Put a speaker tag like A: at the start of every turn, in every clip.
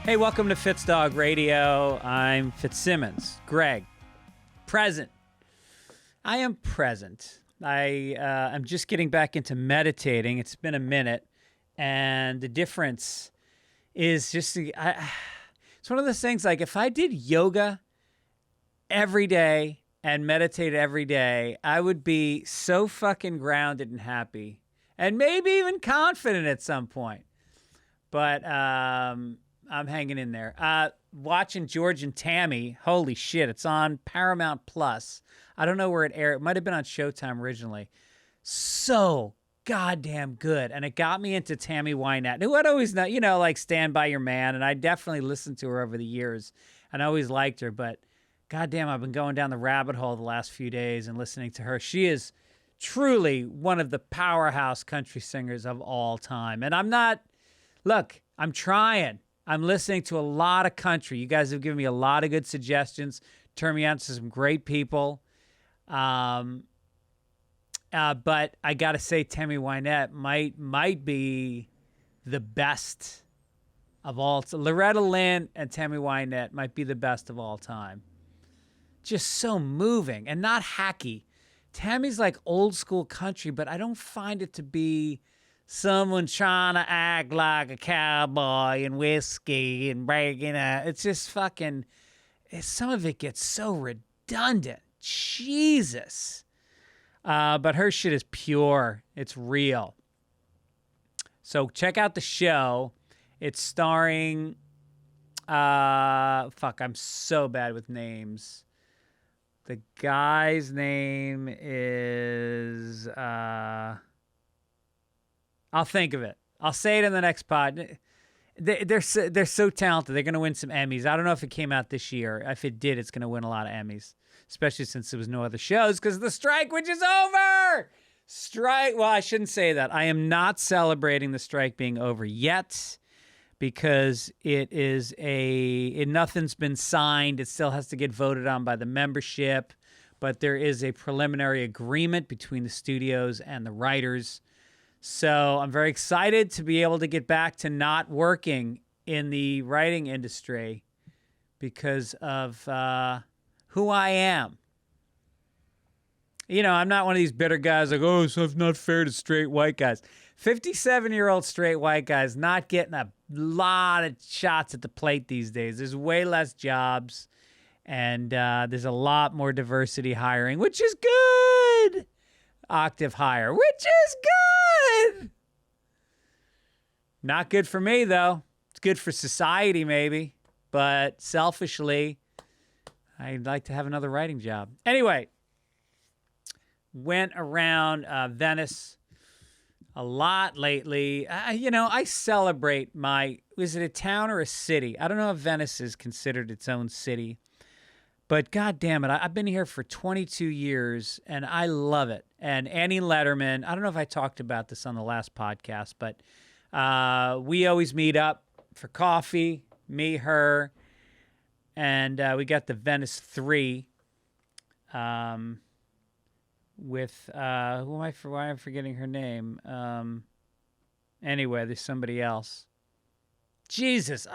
A: Hey, welcome to Fitzdog Radio. I'm Fitzsimmons. Greg, present. I am present. I'm just getting back into meditating. It's been a minute, and the difference is just it's one of those things like if I did yoga every day and meditated every day, I would be so fucking grounded and happy, and maybe even confident at some point. But I'm hanging in there. Watching George and Tammy. Holy shit, it's on Paramount Plus. I don't know where it aired. It might have been on Showtime originally. So goddamn good. And it got me into Tammy Wynette, who I'd always know, like Stand By Your Man. And I definitely listened to her over the years and I always liked her. But goddamn, I've been going down the rabbit hole the last few days and listening to her. She is truly one of the powerhouse country singers of all time. And I'm trying. I'm listening to a lot of country. You guys have given me a lot of good suggestions. Turned me on to some great people. But I got to say, Tammy Wynette might be the best of all. Loretta Lynn and Tammy Wynette might be the best of all time. Just so moving and not hacky. Tammy's like old school country, but I don't find it to be someone trying to act like a cowboy and whiskey and breaking out. It's just fucking, some of it gets so redundant. Jesus. But her shit is pure. It's real. So check out the show. It's starring, I'm so bad with names. The guy's name is, I'll think of it. I'll say it in the next pod. They're so talented. They're going to win some Emmys. I don't know if it came out this year. If it did, it's going to win a lot of Emmys, especially since there was no other shows because the strike, which is over. Strike. Well, I shouldn't say that. I am not celebrating the strike being over yet because nothing's been signed. It still has to get voted on by the membership, but there is a preliminary agreement between the studios and the writers. So I'm very excited to be able to get back to not working in the writing industry because of who I am. I'm not one of these bitter guys like, oh, so it's not fair to straight white guys. 57-year-old straight white guys not getting a lot of shots at the plate these days. There's way less jobs, and there's a lot more diversity hiring, which is good. Octave higher, which is good. Not good for me, though. It's good for society, maybe. But selfishly, I'd like to have another writing job. Anyway, went around Venice a lot lately. I celebrate is it a town or a city? I don't know if Venice is considered its own city. But God damn it, I've been here for 22 years, and I love it. And Annie Letterman, I don't know if I talked about this on the last podcast, but we always meet up for coffee, me, her, and we got the Venice 3 with, why am I forgetting her name? Anyway, there's somebody else. Jesus,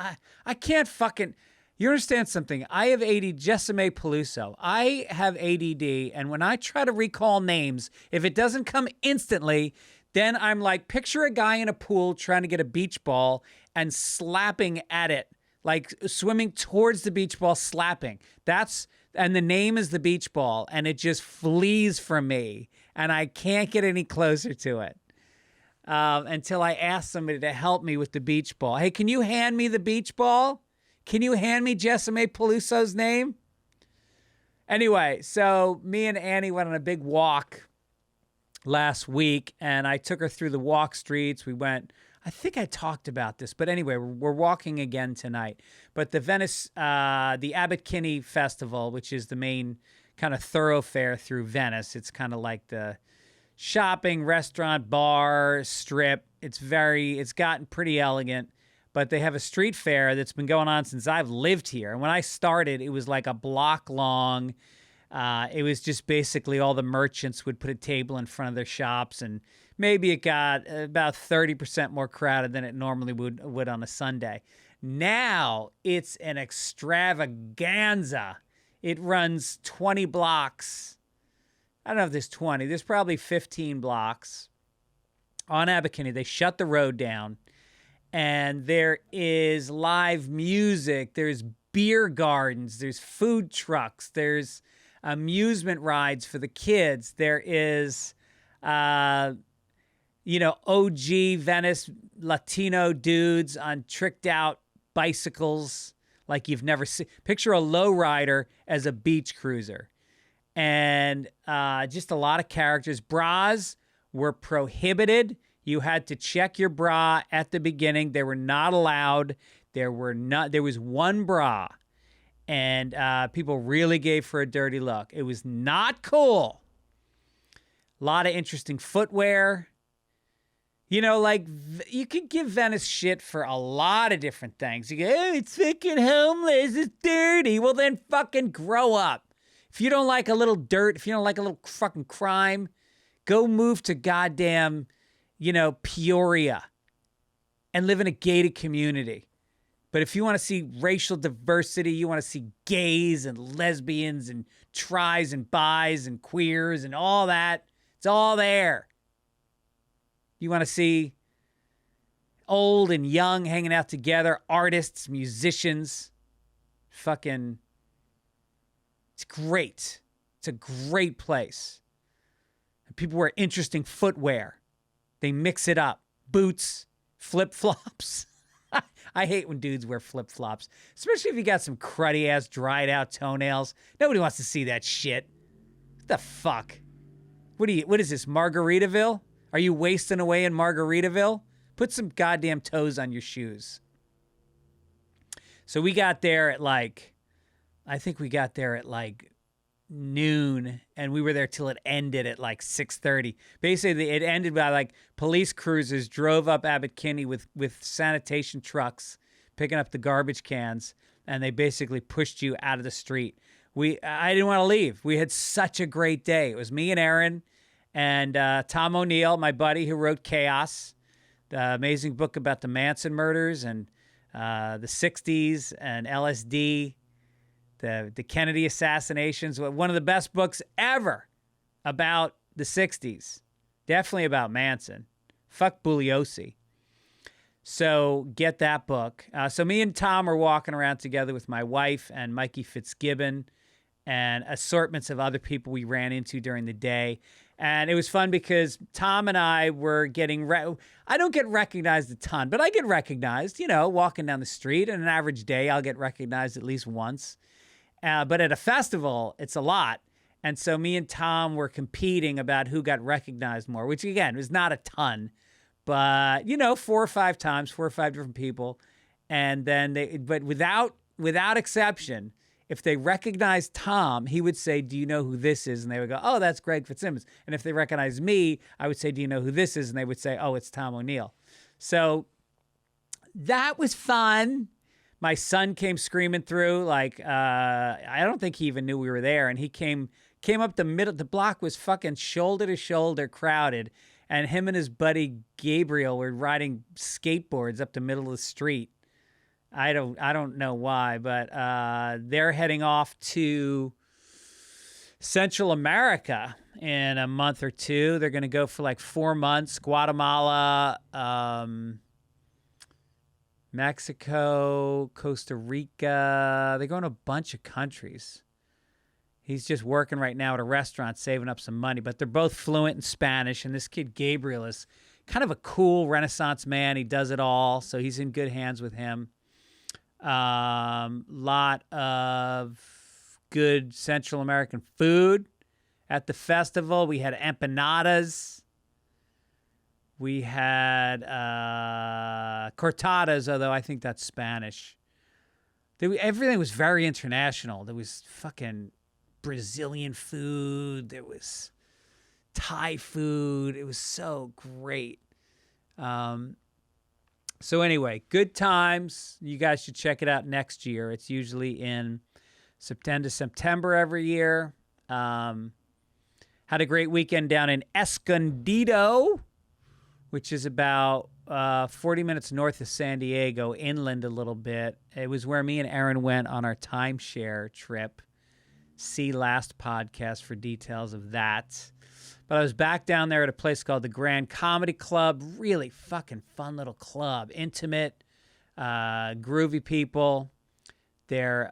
A: I can't fucking... You understand something? I have ADD, Jessime Peluso. I have ADD, and when I try to recall names, if it doesn't come instantly, then I'm like, picture a guy in a pool trying to get a beach ball and slapping at it, like swimming towards the beach ball, slapping. And the name is the beach ball, and it just flees from me, and I can't get any closer to it until I ask somebody to help me with the beach ball. Hey, can you hand me the beach ball? Can you hand me Jessime Peluso's name? Anyway, so me and Annie went on a big walk last week, and I took her through the walk streets. We went, I think I talked about this, but anyway, we're walking again tonight. But the Venice, the Abbot Kinney Festival, which is the main kind of thoroughfare through Venice. It's kind of like the shopping, restaurant, bar, strip. It's gotten pretty elegant. But they have a street fair that's been going on since I've lived here. And when I started, it was like a block long. It was just basically all the merchants would put a table in front of their shops, and maybe it got about 30% more crowded than it normally would on a Sunday. Now it's an extravaganza. It runs 20 blocks. I don't know if there's 20. There's probably 15 blocks on Abercrombie. They shut the road down, and there is live music. There's beer gardens. There's food trucks. There's amusement rides for the kids. There is, OG Venice Latino dudes on tricked out bicycles like you've never seen. Picture a lowrider as a beach cruiser. And just a lot of characters. Bras were prohibited. You had to check your bra at the beginning. They were not allowed. There was one bra. And people really gave for a dirty look. It was not cool. A lot of interesting footwear. You could give Venice shit for a lot of different things. You go, oh, it's fucking homeless, it's dirty. Well, then fucking grow up. If you don't like a little dirt, if you don't like a little fucking crime, go move to goddamn, Peoria and live in a gated community. But if you want to see racial diversity, you want to see gays and lesbians and tris and bis and queers and all that, it's all there. You want to see old and young hanging out together, artists, musicians, fucking, it's great. It's a great place. And people wear interesting footwear. They mix it up. Boots, flip-flops. I hate when dudes wear flip-flops, especially if you got some cruddy-ass, dried-out toenails. Nobody wants to see that shit. What the fuck? What is this, Margaritaville? Are you wasting away in Margaritaville? Put some goddamn toes on your shoes. So we got there at noon, and we were there till it ended at 6:30. Basically, it ended by police cruisers drove up Abbot Kinney with sanitation trucks picking up the garbage cans, and they basically pushed you out of the street. I didn't want to leave. We had such a great day. It was me and Aaron and Tom O'Neill, my buddy who wrote Chaos, the amazing book about the Manson murders and the 60s and LSD. The Kennedy assassinations, one of the best books ever about the 60s. Definitely about Manson. Fuck Bugliosi. So get that book. So me and Tom are walking around together with my wife and Mikey Fitzgibbon and assortments of other people we ran into during the day. And it was fun because Tom and I were getting... I don't get recognized a ton, but I get recognized, walking down the street. In an average day, I'll get recognized at least once. But at a festival, it's a lot. And so me and Tom were competing about who got recognized more, which, again, was not a ton. But, 4 or 5 times, 4 or 5 different people. And then but without exception, if they recognized Tom, he would say, do you know who this is? And they would go, oh, that's Greg Fitzsimmons. And if they recognized me, I would say, do you know who this is? And they would say, oh, it's Tom O'Neill. So that was fun. My son came screaming through, I don't think he even knew we were there. And he came up the middle. The block was fucking shoulder to shoulder crowded. And him and his buddy Gabriel were riding skateboards up the middle of the street. I don't know why, but they're heading off to Central America in a month or two. They're going to go for 4 months. Guatemala, Mexico, Costa Rica. They go in a bunch of countries. He's just working right now at a restaurant, saving up some money, but they're both fluent in Spanish. And this kid, Gabriel, is kind of a cool Renaissance man. He does it all, so he's in good hands with him. Lot of good Central American food at the festival. We had empanadas. We had cortadas, although I think that's Spanish. Everything was very international. There was fucking Brazilian food. There was Thai food. It was so great. So anyway, good times. You guys should check it out next year. It's usually in September every year. Had a great weekend down in Escondido, which is about 40 minutes north of San Diego, inland a little bit. It was where me and Aaron went on our timeshare trip. See last podcast for details of that. But I was back down there at a place called the Grand Comedy Club. Really fucking fun little club. Intimate, groovy people. They're,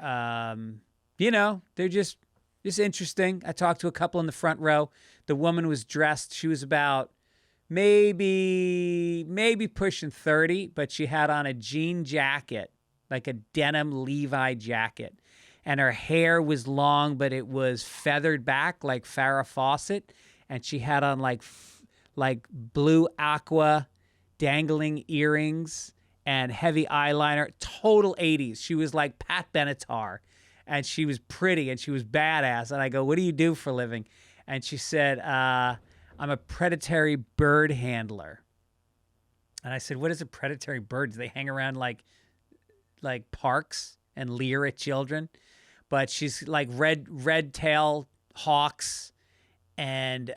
A: they're just interesting. I talked to a couple in the front row. The woman was dressed. She was about maybe pushing 30, but she had on a jean jacket, like a denim Levi jacket. And her hair was long, but it was feathered back like Farrah Fawcett. And she had on like blue aqua dangling earrings and heavy eyeliner. Total 80s. She was like Pat Benatar. And she was pretty and she was badass. And I go, what do you do for a living? And she said, I'm a predatory bird handler. And I said, what is a predatory bird? Do they hang around like parks and leer at children? But she's like red tail hawks and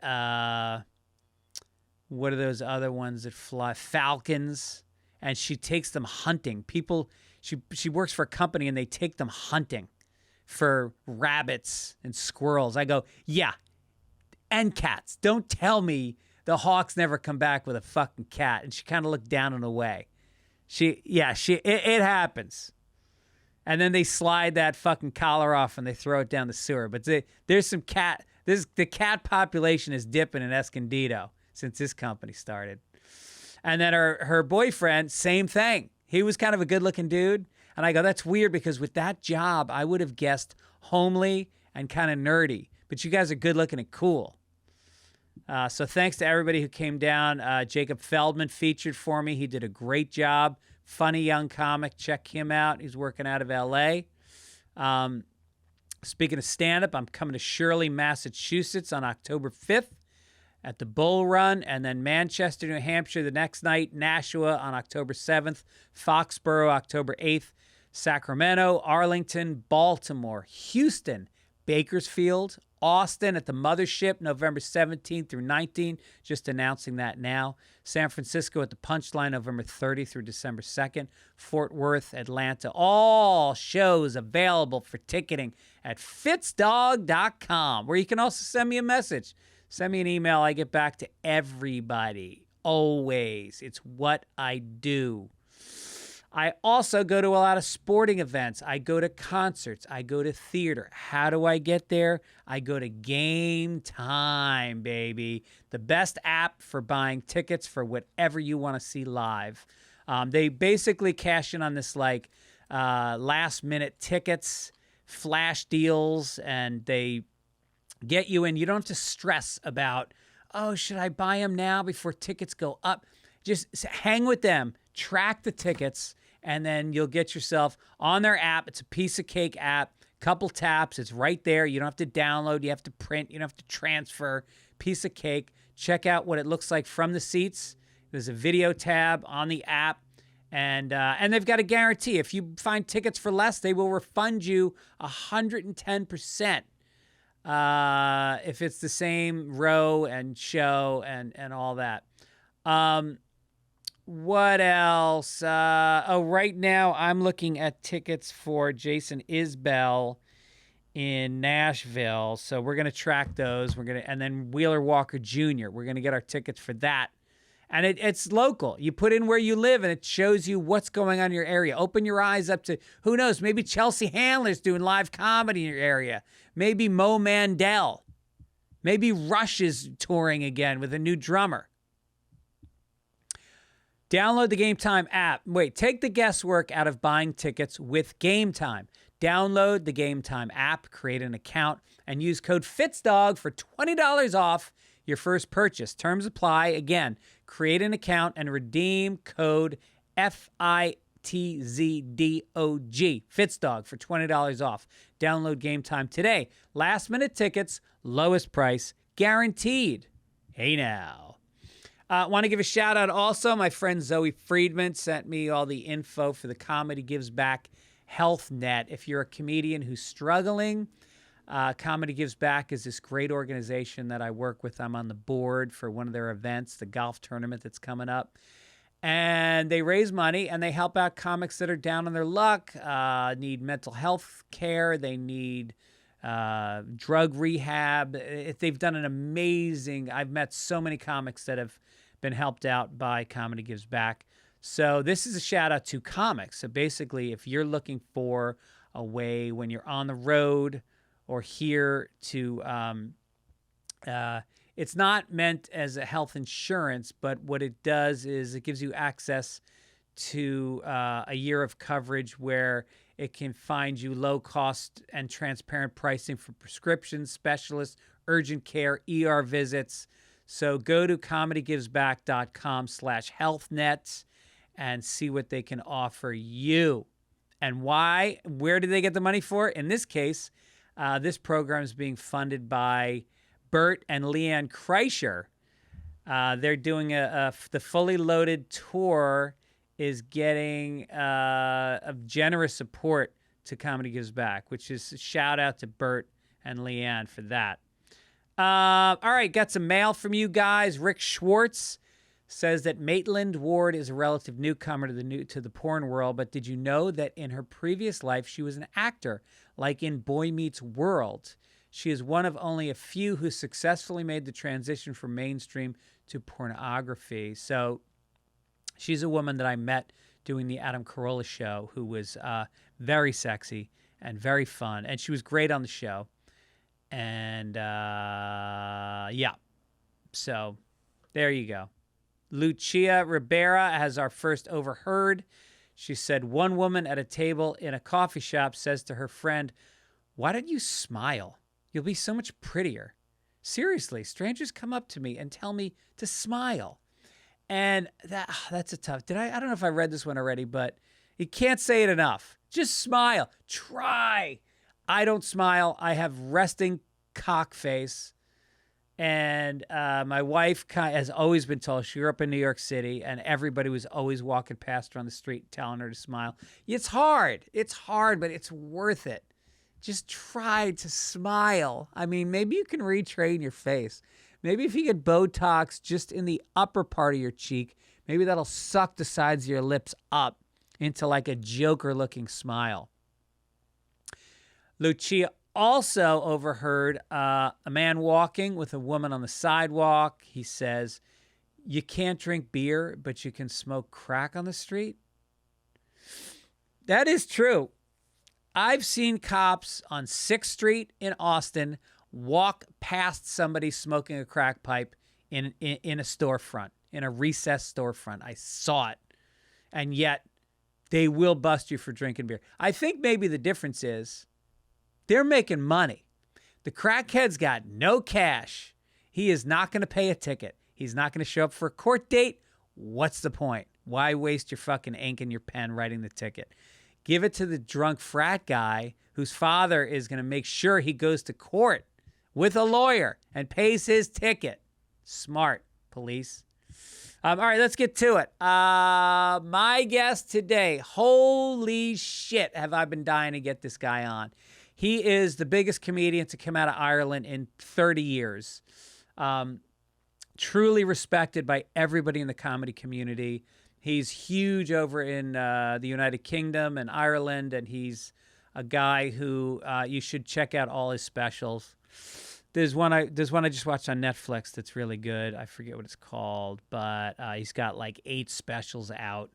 A: what are those other ones that fly? Falcons. And she takes them hunting. People, she works for a company and they take them hunting for rabbits and squirrels. I go, yeah, and cats. Don't tell me the hawks never come back with a fucking cat. And she kind of looked down and away. It happens. And then they slide that fucking collar off and they throw it down the sewer. But there's some cat. The cat population is dipping in Escondido since this company started. And then her boyfriend, same thing. He was kind of a good-looking dude. And I go, that's weird because with that job, I would have guessed homely and kind of nerdy. But you guys are good-looking and cool. So thanks to everybody who came down. Jacob Feldman featured for me. He did a great job. Funny young comic. Check him out. He's working out of L.A. Speaking of stand-up, I'm coming to Shirley, Massachusetts on October 5th at the Bull Run, and then Manchester, New Hampshire the next night, Nashua on October 7th, Foxborough October 8th, Sacramento, Arlington, Baltimore, Houston, Bakersfield, Austin at the Mothership, November 17th through 19th, just announcing that now. San Francisco at the Punchline, November 30th through December 2nd. Fort Worth, Atlanta. All shows available for ticketing at Fitzdog.com, where you can also send me a message. Send me an email. I get back to everybody. Always. It's what I do. I also go to a lot of sporting events. I go to concerts. I go to theater. How do I get there? I go to Game Time, baby. The best app for buying tickets for whatever you want to see live. They basically cash in on this like last minute tickets, flash deals, and they get you in. You don't have to stress about, oh, should I buy them now before tickets go up? Just hang with them, track the tickets, and then you'll get yourself on their app. It's a piece of cake app, couple taps. It's right there. You don't have to download. You have to print. You don't have to transfer. Piece of cake. Check out what it looks like from the seats. There's a video tab on the app. And they've got a guarantee. If you find tickets for less, they will refund you 110%. If it's the same row and show and all that. What else? Right now I'm looking at tickets for Jason Isbell in Nashville. So we're going to track those. And then Wheeler Walker Jr. We're going to get our tickets for that. And it's local. You put in where you live and it shows you what's going on in your area. Open your eyes up to, who knows, maybe Chelsea Handler's doing live comedy in your area. Maybe Mo Mandel. Maybe Rush is touring again with a new drummer. Download the Game Time app. Take the guesswork out of buying tickets with Game Time. Download the Game Time app, create an account, and use code Fitzdog for $20 off your first purchase. Terms apply. Again, create an account and redeem code FITZDOG, Fitzdog, for $20 off. Download Game Time today. Last minute tickets, lowest price, guaranteed. Hey now. Want to give a shout out also. My friend Zoe Friedman sent me all the info for the Comedy Gives Back Health Net. If you're a comedian who's struggling, Comedy Gives Back is this great organization that I work with. I'm on the board for one of their events, the golf tournament that's coming up. And they raise money and they help out comics that are down on their luck, need mental health care. They need drug rehab. They've done an amazing, I've met so many comics that have been helped out by Comedy Gives Back. So this is a shout out to comics. So basically, if you're looking for a way when you're on the road or here to, it's not meant as a health insurance, but what it does is it gives you access to a year of coverage where it can find you low cost and transparent pricing for prescriptions, specialists, urgent care, ER visits. So go to comedygivesback.com/healthnet and see what they can offer you. And why? Where do they get the money for? In this case, this program is being funded by Bert and Leanne Kreischer. They're doing the Fully Loaded tour is getting a generous support to Comedy Gives Back, which is a shout out to Bert and Leanne for that. All right, got some mail from you guys. Rick Schwartz says that Maitland Ward is a relative newcomer to the porn world, but did you know that in her previous life she was an actor, like in Boy Meets World? She is one of only a few who successfully made the transition from mainstream to pornography. So she's a woman that I met doing the Adam Carolla show who was very sexy and very fun, and she was great on the show. And yeah, so there you go. Lucia Ribera has our first overheard. She said, one woman at a table in a coffee shop says to her friend, "Why don't you smile? You'll be so much prettier. Seriously, strangers come up to me and tell me to smile." And that's a tough. I don't know if I read this one already, but you can't say it enough. Just smile. Try. I don't smile. I have resting cock face. And my wife has always been told, she grew up in New York City, and everybody was always walking past her on the street telling her to smile. It's hard. It's hard, but it's worth it. Just try to smile. I mean, maybe you can retrain your face. Maybe if you get Botox just in the upper part of your cheek, maybe that'll suck the sides of your lips up into like a Joker-looking smile. Lucia also overheard a man walking with a woman on the sidewalk. He says, "You can't drink beer, but you can smoke crack on the street." That is true. I've seen cops on 6th Street in Austin walk past somebody smoking a crack pipe in a storefront, in a recessed storefront. I saw it. And yet, they will bust you for drinking beer. I think maybe the difference is they're making money. The crackhead's got no cash. He is not going to pay a ticket. He's not going to show up for a court date. What's the point? Why waste your fucking ink and your pen writing the ticket? Give it to the drunk frat guy whose father is going to make sure he goes to court with a lawyer and pays his ticket. Smart, police. All right, let's get to it. My guest today, holy shit, have I been dying to get this guy on. He is the biggest comedian to come out of Ireland in 30 years. Truly respected by everybody in the comedy community. He's huge over in the United Kingdom and Ireland, and he's a guy who you should check out all his specials. There's one I just watched on Netflix that's really good. I forget what it's called, but he's got like 8 specials out.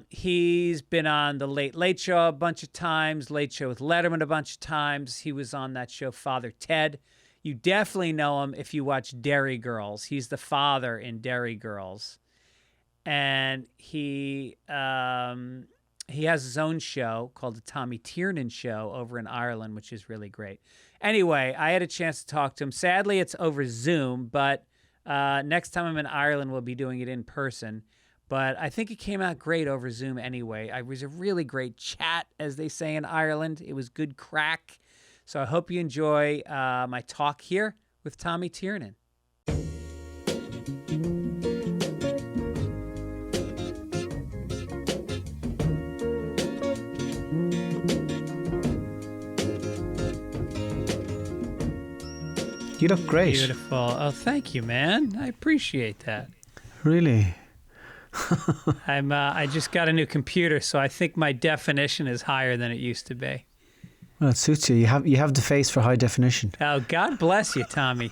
A: He's been on the Late Late Show a bunch of times, Late Show with Letterman a bunch of times. He was on that show Father Ted. You definitely know him if you watch Derry Girls. He's the father in Derry Girls. And he has his own show called the Tommy Tiernan Show over in Ireland, which is really great. Anyway, I had a chance to talk to him. Sadly, it's over Zoom, but next time I'm in Ireland, we'll be doing it in person. But I think it came out great over Zoom anyway. It was a really great chat, as they say in Ireland. It was good crack. So I hope you enjoy my talk here with Tommy Tiernan.
B: You look great.
A: Beautiful. Oh, thank you, man. I appreciate that.
B: Really?
A: I just got a new computer, so I think my definition is higher than it used to be.
B: Well, it suits you. You have the face for high definition.
A: Oh, God bless you, Tommy.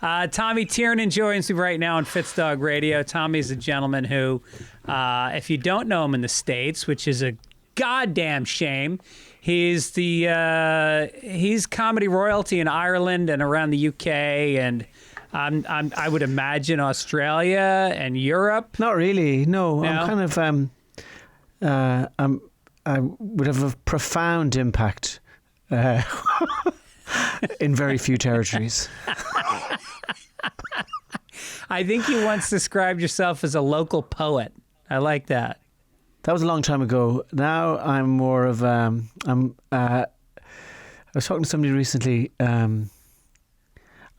A: Tommy Tiernan joins me right now on Fitzdog Radio. Tommy's a gentleman who, if you don't know him in the States, which is a goddamn shame, he's comedy royalty in Ireland and around the UK and I would imagine Australia and Europe.
B: Not really. No? I'm kind of I would have a profound impact in very few territories.
A: I think you once described yourself as a local poet. I like that.
B: That was a long time ago. Now I'm more of I was talking to somebody recently. I'm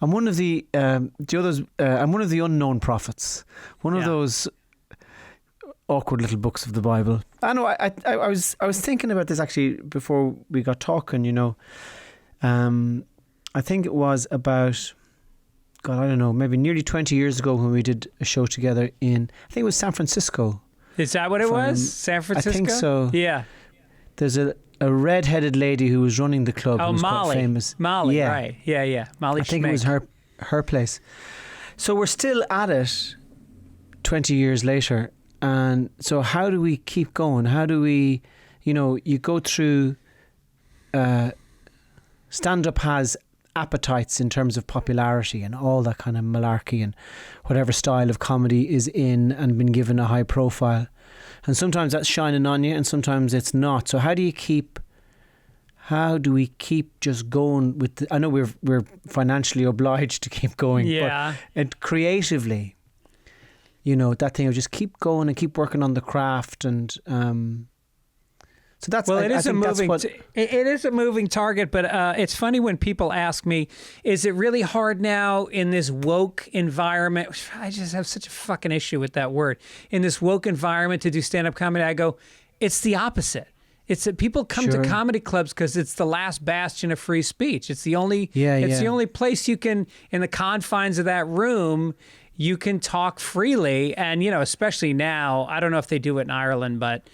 B: one of the I'm one of the unknown prophets. One of those awkward little books of the Bible. I know. I was thinking about this actually before we got talking. You know, I think it was about, God, I don't know, maybe nearly 20 years ago when we did a show together in, I think it was San Francisco.
A: Is that what it was? San Francisco?
B: I think so.
A: Yeah.
B: There's a red-headed lady who was running the club.
A: Oh,
B: who was
A: Molly.
B: Quite famous.
A: Molly,
B: yeah.
A: right. Yeah. Molly
B: I think
A: Schmick.
B: it was her place. So we're still at it 20 years later. And so how do we keep going? How do we, you go through, stand-up has appetites in terms of popularity and all that kind of malarkey and whatever style of comedy is in and been given a high profile. And sometimes that's shining on you and sometimes it's not. So how do we keep just going with I know we're financially obliged to keep going.
A: Yeah.
B: But and creatively, that thing of just keep going and keep working on the craft and so that's
A: well, it is a moving target, but it's funny when people ask me, is it really hard now in this woke environment? I just have such a fucking issue with that word. In this woke environment to do stand-up comedy, I go, it's the opposite. It's that people come to comedy clubs because it's the last bastion of free speech. It's the only the only place you can, in the confines of that room, you can talk freely. And, especially now, I don't know if they do it in Ireland, but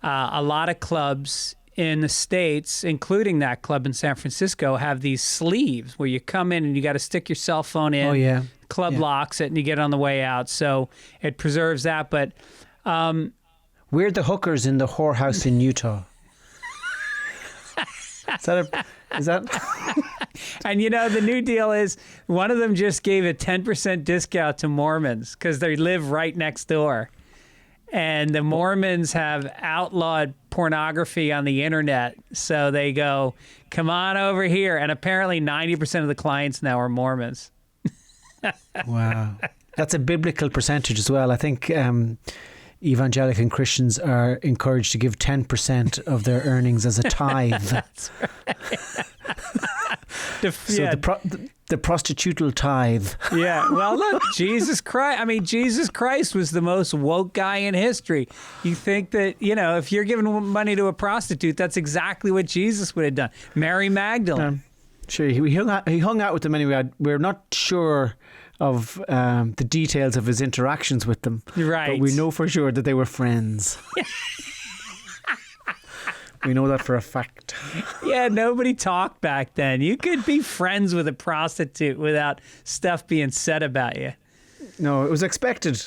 A: a lot of clubs in the States, including that club in San Francisco, have these sleeves where you come in and you got to stick your cell phone in.
B: Oh, yeah.
A: Club locks it and you get on the way out. So it preserves that. But
B: we're the hookers in the whorehouse in Utah. Is that?
A: And the new deal is one of them just gave a 10% discount to Mormons because they live right next door. And the Mormons have outlawed pornography on the internet. So they go, come on over here. And apparently 90% of the clients now are Mormons.
B: Wow. That's a biblical percentage as well. I think evangelical Christians are encouraged to give 10% of their earnings as a tithe.
A: That's right.
B: The prostitutal tithe.
A: Yeah. Well, look, Jesus Christ was the most woke guy in history. You think that, if you're giving money to a prostitute, that's exactly what Jesus would have done. Mary Magdalene.
B: Sure. He hung out with them anyway. We're not sure of the details of his interactions with them.
A: Right.
B: But we know for sure that they were friends. We know that for a fact.
A: Yeah, nobody talked back then. You could be friends with a prostitute without stuff being said about you.
B: No, it was expected.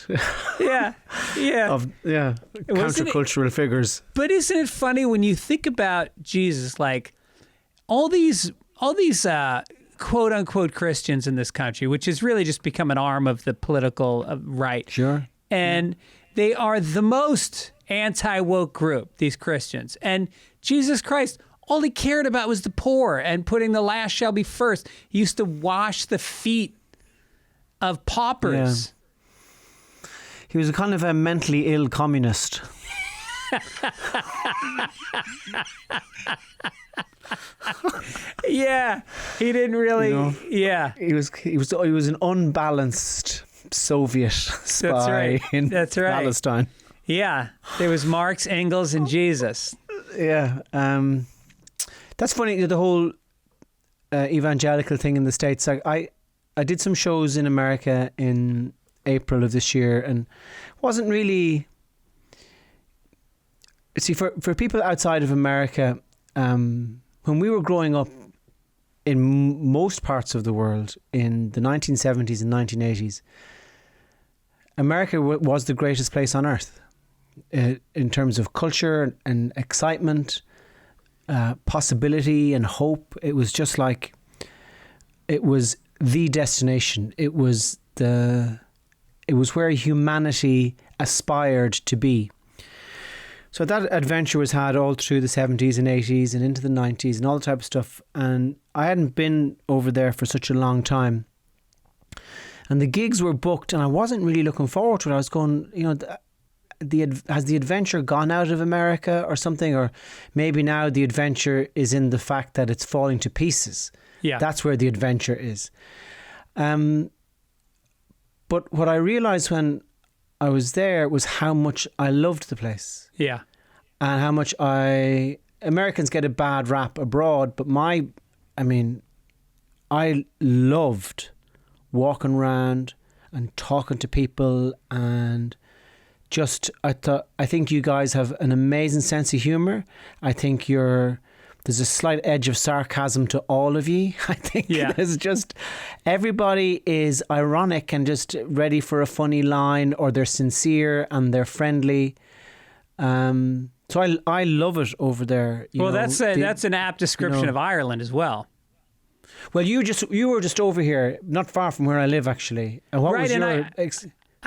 A: Yeah.
B: Countercultural figures.
A: But isn't it funny when you think about Jesus, like all these quote unquote Christians in this country, which has really just become an arm of the political right.
B: Sure.
A: And they are the most anti-woke group, these Christians. And Jesus Christ, all he cared about was the poor and putting the last shall be first. He used to wash the feet of paupers.
B: Yeah. He was a kind of a mentally ill communist.
A: Yeah, he didn't really. Yeah,
B: he was an unbalanced Soviet spy in Palestine.
A: Yeah, there was Marx, Engels, and Jesus.
B: Yeah, that's funny. The whole evangelical thing in the States. I did some shows in America in April of this year, and wasn't really. See, for people outside of America, when we were growing up in most parts of the world in the 1970s and 1980s, America was the greatest place on earth in terms of culture and excitement, possibility and hope. It was just like, it was the destination. It was where humanity aspired to be. So that adventure was had all through the 70s and 80s and into the 90s and all that type of stuff. And I hadn't been over there for such a long time. And the gigs were booked and I wasn't really looking forward to it. I was going, has the adventure gone out of America or something? Or maybe now the adventure is in the fact that it's falling to pieces.
A: Yeah.
B: That's where the adventure is. But what I realised when I was there was how much I loved the place.
A: Yeah.
B: And how much Americans get a bad rap abroad, but I loved walking around and talking to people, and just, I think you guys have an amazing sense of humour. I think there's a slight edge of sarcasm to all of you. I think there's just, everybody is ironic and just ready for a funny line, or they're sincere and they're friendly. So I love it over there.
A: That's an apt description of Ireland as well.
B: Well, you were just over here, not far from where I live, actually. And what was your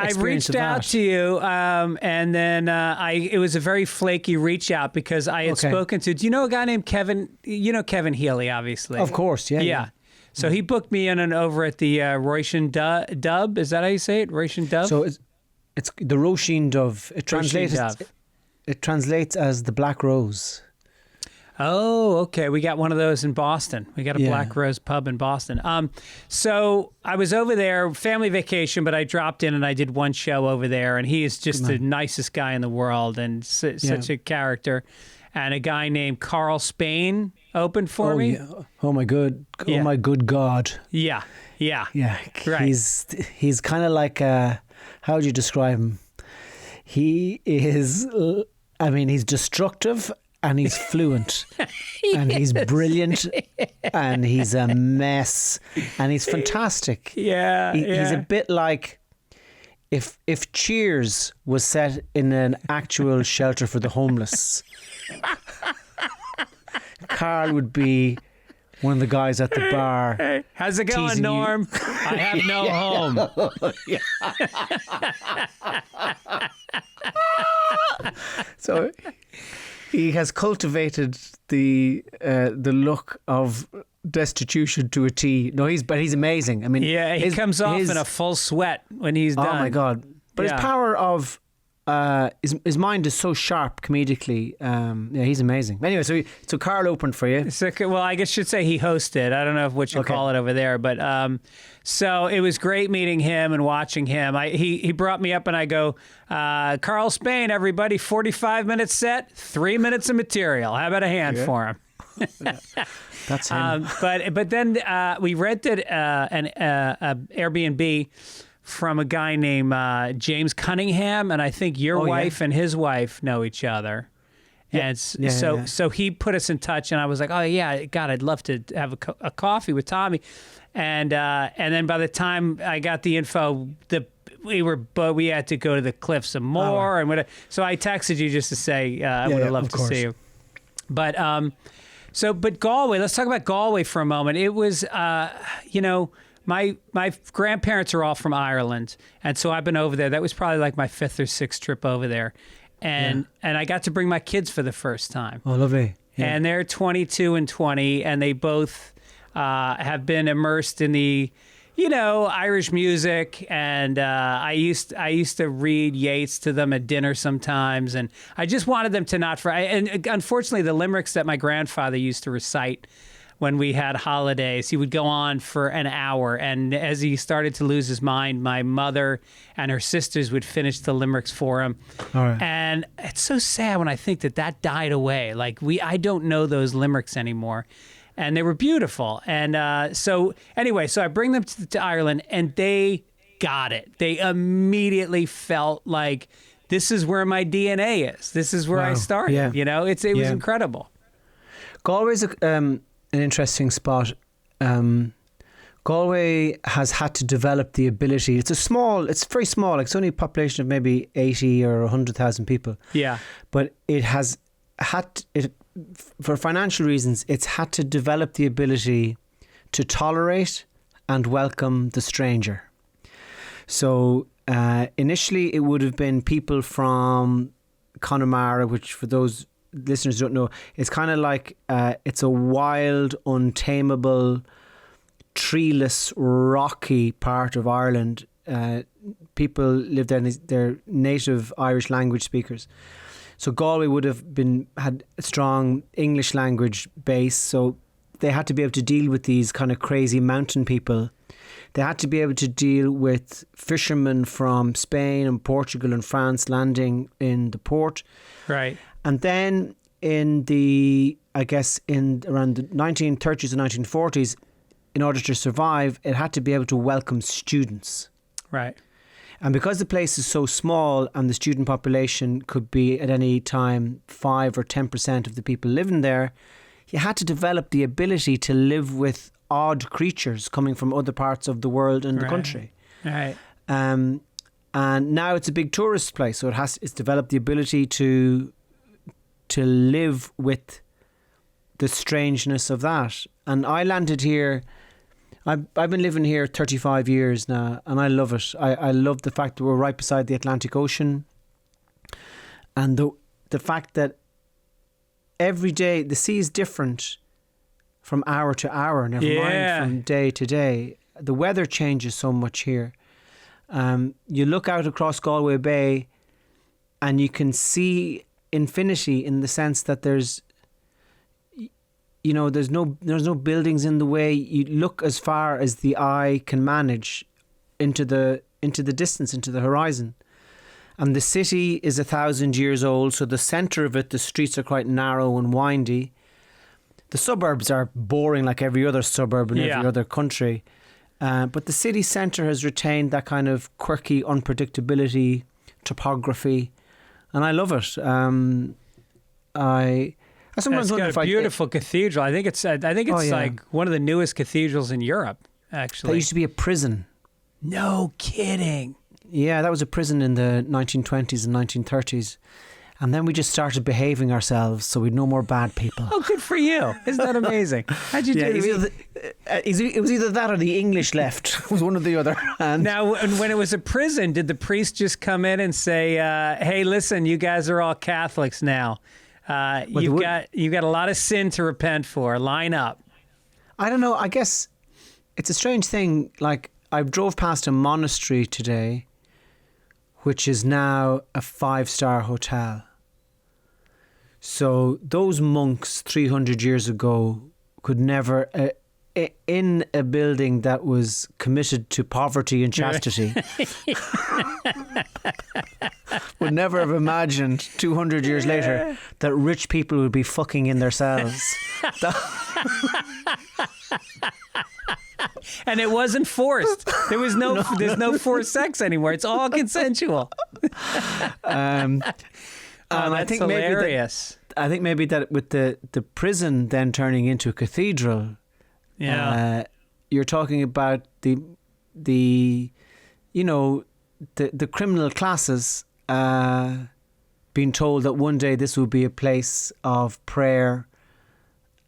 A: I reached out to you, and then it was a very flaky reach out because I had spoken to. Do you know a guy named Kevin? You know Kevin Healy, obviously.
B: Of course, yeah.
A: So he booked me in and over at the Roisin Dub. Is that how you say it? Roisin Dub.
B: So it's the Roisin Dove. It translates as the Black Rose.
A: Oh, okay. We got one of those in Boston. We got a Black Rose pub in Boston. So I was over there, family vacation, but I dropped in and I did one show over there, and he is just the nicest guy in the world and such a character. And a guy named Carl Spain opened for me.
B: Yeah. Oh my good God.
A: Yeah.
B: Right. He's kind of like how would you describe him? He is. He's destructive. And he's fluent, and he's brilliant, and he's a mess, and he's fantastic. He's a bit like if Cheers was set in an actual shelter for the homeless. Carl would be one of the guys at the bar.
A: Hey, how's it going, Norm? I have no home.
B: So he has cultivated the look of destitution to a T. No, he's amazing. I mean,
A: he comes off in a full sweat when he's done.
B: Oh my God! But his power of his mind is so sharp comedically. He's amazing. Anyway, so Carl opened for you.
A: Well, I guess I should say he hosted. I don't know what you call it over there, but so it was great meeting him and watching him. He brought me up and I go, Carl Spain, everybody, 45-minute set, 3 minutes of material. How about a hand for him?
B: That's him.
A: But then we rented an Airbnb from a guy named James Cunningham, and I think your wife and his wife know each other. Yeah. And so he put us in touch, and I was like, oh yeah, God, I'd love to have a coffee with Tommy. And then by the time I got the info, we had to go to the cliff some more, and so I texted you just to say I would have loved to see you. But but Galway. Let's talk about Galway for a moment. It was My grandparents are all from Ireland, and so I've been over there. That was probably like my 5th or 6th trip over there, and I got to bring my kids for the first time.
B: Oh, lovely! Yeah.
A: And they're 22 and 20, and they both have been immersed in the, Irish music. And I used to read Yeats to them at dinner sometimes, and I just wanted them to not. And unfortunately, the limericks that my grandfather used to recite when we had holidays, he would go on for an hour, and as he started to lose his mind, my mother and her sisters would finish the limericks for him.
B: All right.
A: And it's so sad when I think that died away. Like I don't know those limericks anymore, and they were beautiful. And so I bring them to Ireland, and they got it. They immediately felt like, this is where my DNA is. This is where I started.
B: Yeah.
A: You know, it was incredible.
B: Galway's an interesting spot. Galway has had to develop the ability. It's very small. Like, it's only a population of maybe 80 or 100,000 people.
A: Yeah.
B: But it has for financial reasons, it's had to develop the ability to tolerate and welcome the stranger. So initially it would have been people from Connemara, which for those listeners who don't know, it's kind of like it's a wild, untamable, treeless, rocky part of Ireland. People live there and they're native Irish language speakers. So Galway would have had a strong English language base, so they had to be able to deal with these kind of crazy mountain people. They had to be able to deal with fishermen from Spain and Portugal and France landing in the port.
A: Right.
B: And then around the 1930s and 1940s, in order to survive, it had to be able to welcome students.
A: Right.
B: And because the place is so small and the student population could be at any time 5 or 10% of the people living there, you had to develop the ability to live with odd creatures coming from other parts of the world and the country.
A: Right.
B: And now it's a big tourist place, so it's developed the ability to live with the strangeness of that. And I landed here. I've been living here 35 years now, and I love it. I love the fact that we're right beside the Atlantic Ocean, and the fact that every day the sea is different from hour to hour, never mind from day to day. The weather changes so much here. You look out across Galway Bay and you can see infinity, in the sense that there's no buildings in the way. You look as far as the eye can manage into the distance, into the horizon. And the city is 1,000 years old, so the centre of it, the streets are quite narrow and windy. The suburbs are boring like every other suburb in every other country. But the city centre has retained that kind of quirky unpredictability, topography, and I love it.
A: It's got a beautiful cathedral. I think it's like one of the newest cathedrals in Europe, actually.
B: That used to be a prison.
A: No kidding.
B: Yeah, that was a prison in the 1920s and 1930s. And then we just started behaving ourselves, so we'd no more bad people.
A: Oh, good for you. Isn't that amazing? How'd you do this?
B: It was either that or the English left. It was one or the other. And
A: now, when it was a prison, did the priest just come in and say, hey, listen, you guys are all Catholics now. You've got a lot of sin to repent for. Line up.
B: I don't know. I guess it's a strange thing. Like, I drove past a monastery today, which is now a 5-star hotel. So those monks 300 years ago could never, in a building that was committed to poverty and chastity, would never have imagined 200 years later that rich people would be fucking in their cells.
A: And it wasn't forced. There's no forced sex anymore. It's all consensual.
B: And
A: that's hilarious.
B: I think maybe that with the prison then turning into a cathedral, you're talking about the criminal classes being told that one day this will be a place of prayer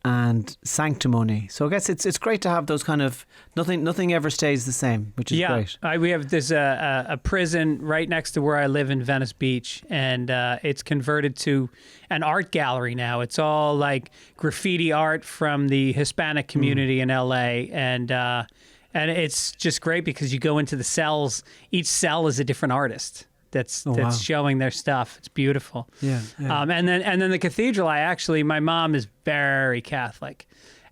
B: and sanctimony. So I guess it's great to have those kind of nothing ever stays the same, which is great.
A: We have this a prison right next to where I live in Venice Beach, and it's converted to an art gallery now. It's all like graffiti art from the Hispanic community in LA, and it's just great because you go into the cells. Each cell is a different artist that's showing their stuff. It's beautiful.
B: Yeah.
A: And then the cathedral, my mom is very Catholic.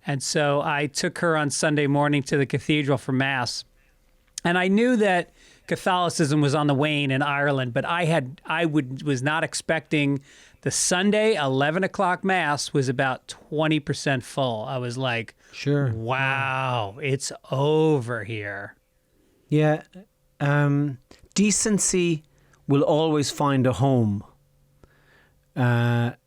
A: And so I took her on Sunday morning to the cathedral for Mass. And I knew that Catholicism was on the wane in Ireland, but I was not expecting the Sunday 11 o'clock Mass was about 20% full. I was like,
B: sure.
A: Wow, it's over here.
B: Yeah. decency will always find a home. But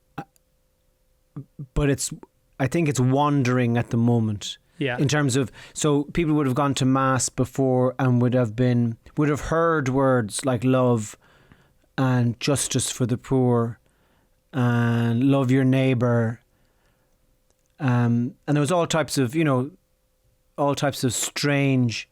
B: I think it's wandering at the moment.
A: Yeah.
B: In terms of, so people would have gone to mass before and would have heard words like love and justice for the poor and love your neighbour. And there was all types of strange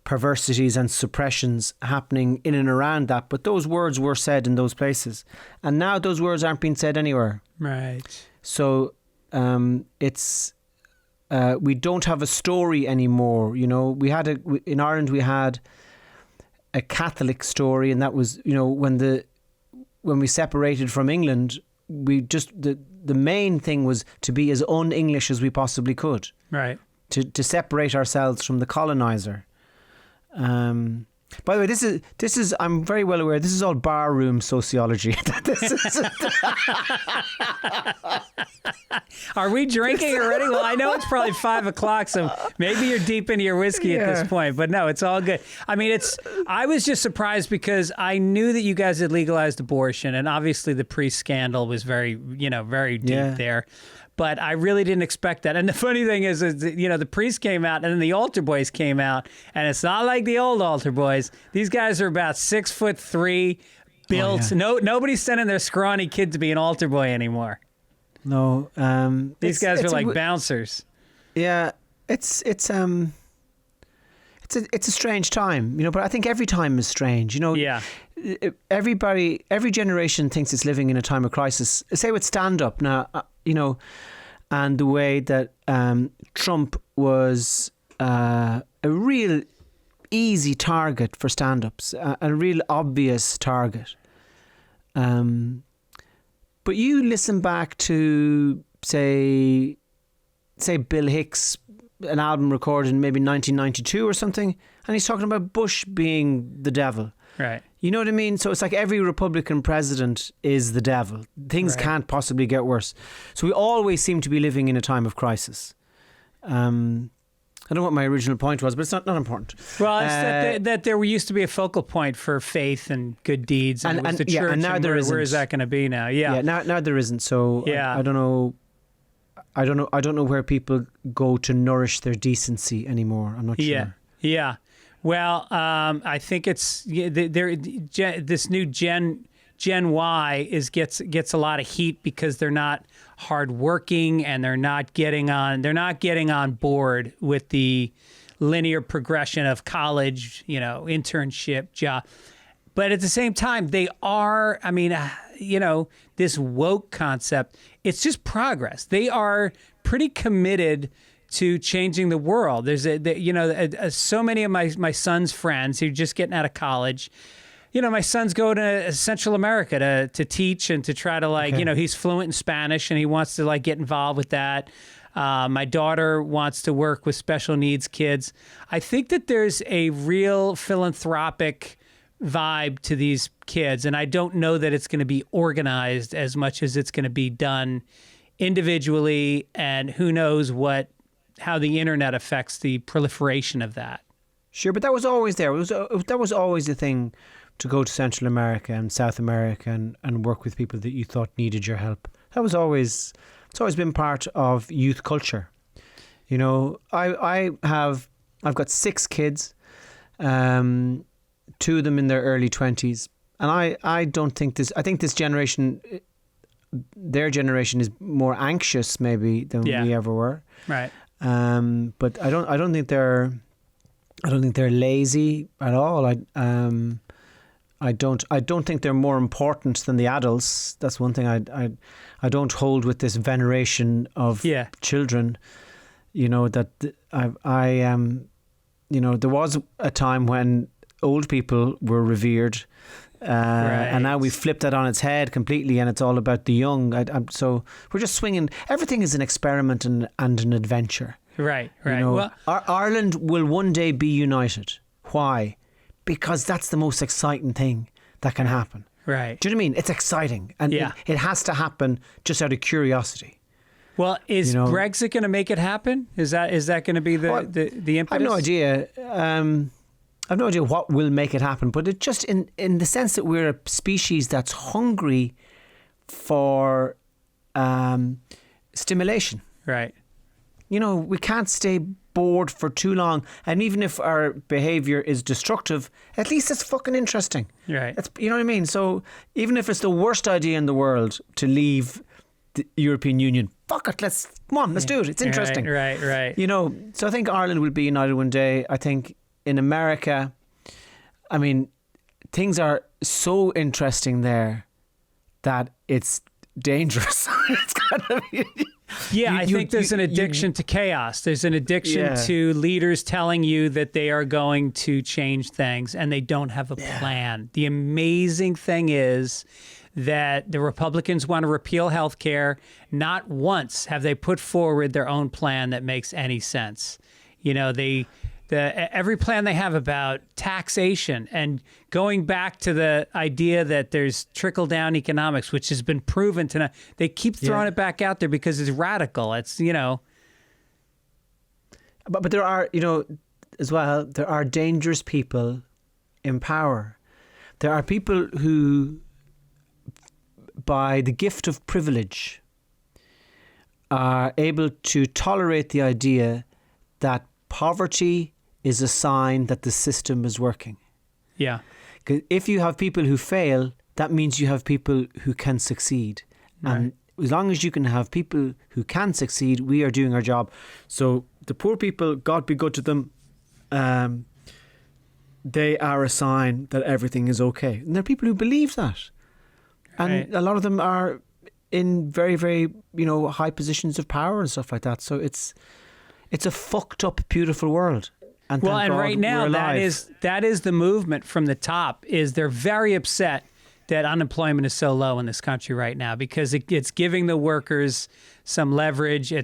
B: perversities and suppressions happening in and around that. But those words were said in those places. And now those words aren't being said anywhere.
A: Right.
B: So it's... we don't have a story anymore. You know, in Ireland we had a Catholic story, and that was, you know, when we separated from England, we just the main thing was to be as un-English as we possibly could.
A: Right.
B: To separate ourselves from the colonizer. By the way, this is I'm very well aware this is all barroom sociology.
A: Are we drinking already? Well, I know it's probably 5 o'clock, so maybe you're deep into your whiskey at this point. But no, it's all good. I mean, I was just surprised because I knew that you guys had legalized abortion, and obviously the priest scandal was very deep there. But I really didn't expect that. And the funny thing is, you know, the priest came out and then the altar boys came out. And it's not like the old altar boys. These guys are about 6'3", built.
B: Oh, yeah.
A: Nobody's sending their scrawny kid to be an altar boy anymore.
B: No.
A: These guys are like bouncers.
B: Yeah. It's a strange time, you know, but I think every time is strange, you know.
A: Yeah.
B: Every generation thinks it's living in a time of crisis. Say with stand-up now, you know, and the way that Trump was a real easy target for stand-ups, a real obvious target. But you listen back to, say Bill Hicks, an album recorded in maybe 1992 or something, and he's talking about Bush being the devil.
A: Right.
B: You know what I mean? So it's like every Republican president is the devil. Things can't possibly get worse. So we always seem to be living in a time of crisis. I don't know what my original point was, but it's not important.
A: Well, it's that there used to be a focal point for faith and good deeds, and it was the church.
B: And now there isn't.
A: Where is that going to be now? Yeah.
B: Now there isn't. So
A: yeah.
B: I don't know. I don't know where people go to nourish their decency anymore. I'm not sure.
A: Yeah. Well, I think it's this new Gen Y gets a lot of heat because they're not hardworking and they're not getting on board with the linear progression of college, you know, internship, job. But at the same time, they are. I mean, you know, this woke concept. It's just progress. They are pretty committed to changing the world. There's so many of my son's friends who are just getting out of college. You know, my son's going to Central America to teach and to try to you know, he's fluent in Spanish and he wants to get involved with that. My daughter wants to work with special needs kids. I think that there's a real philanthropic vibe to these kids, and I don't know that it's going to be organized as much as it's going to be done individually, and who knows how the internet affects the proliferation of that. Sure,
B: but that was always there. That was always the thing, to go to Central America and South America and work with people that you thought needed your help. It's always been part of youth culture. You know, I've got 6 kids, 2 of them in their early 20s, and I don't think I think this generation, their generation, is more anxious maybe than we ever were.
A: Right.
B: But I don't think they're lazy at all. I don't think they're more important than the adults. That's one thing I don't hold with this veneration of children. You know, that you know, there was a time when old people were revered. And now we've flipped that on its head completely, and it's all about the young. So we're just swinging. Everything is an experiment and an adventure.
A: Right.
B: You know, well, Ireland will one day be united. Why? Because that's the most exciting thing that can happen.
A: Right.
B: Do you know what I mean? It's exciting, and it has to happen just out of curiosity.
A: Well, is Brexit going to make it happen? Is that going to be the impetus?
B: I have no idea. I've no idea what will make it happen, but it just in the sense that we're a species that's hungry for stimulation.
A: Right.
B: You know, we can't stay bored for too long, and even if our behaviour is destructive, at least it's fucking interesting.
A: Right.
B: You know what I mean? So even if it's the worst idea in the world to leave the European Union, fuck it, let's do it. It's interesting.
A: Right.
B: You know, so I think Ireland will be united one day. I think in America, I mean, things are so interesting there that it's dangerous. It's kind of...
A: I think there's an addiction to chaos. There's an addiction to leaders telling you that they are going to change things and they don't have a plan. The amazing thing is that the Republicans want to repeal health care. Not once have they put forward their own plan that makes any sense. You know, every plan they have about taxation and going back to the idea that there's trickle-down economics, which has been proven to not, they keep throwing it back out there because it's radical. It's, you know.
B: But there are, you know, as well, there are dangerous people in power. There are people who, by the gift of privilege, are able to tolerate the idea that poverty is a sign that the system is working.
A: Yeah.
B: Because if you have people who fail, that means you have people who can succeed.
A: Right.
B: And as long as you can have people who can succeed, we are doing our job. So the poor people, God be good to them, they are a sign that everything is okay. And there are people who believe that. And a lot of them are in very, very, you know, high positions of power and stuff like that. So it's a fucked up, beautiful world. And
A: well, and
B: God,
A: right now that is the movement from the top. Is they're very upset that unemployment is so low in this country right now because it's giving the workers some leverage. You're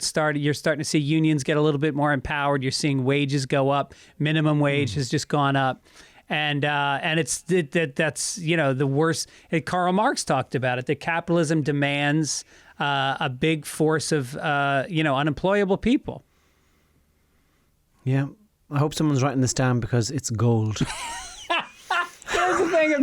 A: starting to see unions get a little bit more empowered. You're seeing wages go up. Minimum wage has just gone up. And that's, you know, the worst. Karl Marx talked about it, that capitalism demands a big force of, you know, unemployable people.
B: Yeah. I hope someone's writing this down because it's gold.
A: Here's the thing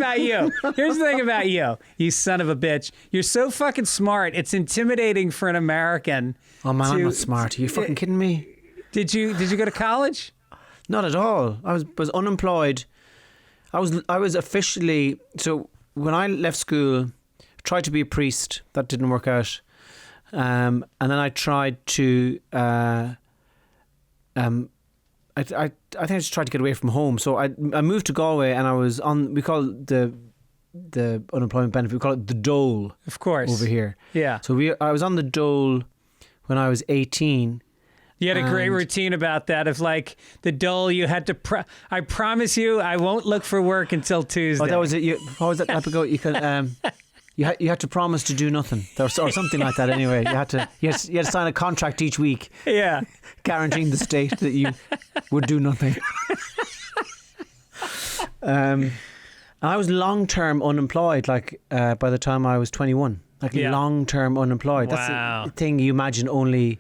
A: about you, you son of a bitch. You're so fucking smart. It's intimidating for an American.
B: Oh man, I'm not smart. Are you fucking kidding me?
A: Did you go to college?
B: Not at all. I was unemployed. I was officially, so when I left school, tried to be a priest. That didn't work out. And then I tried to I think I just tried to get away from home. So I moved to Galway and I was on, we call it the unemployment benefit, we call it the dole.
A: Of course.
B: Over here.
A: Yeah.
B: So I was on the dole when I was 18.
A: You had a great routine about that of like the dole you had to, I promise you I won't look for work until Tuesday.
B: Oh, that was it. What was that type of go? You could, you had to promise to do nothing or something like that. Anyway, you had to sign a contract each week.
A: Yeah,
B: guaranteeing the state that you would do nothing. And I was long-term unemployed. Like by the time I was 21, like long-term unemployed.
A: Wow.
B: That's the thing you imagine only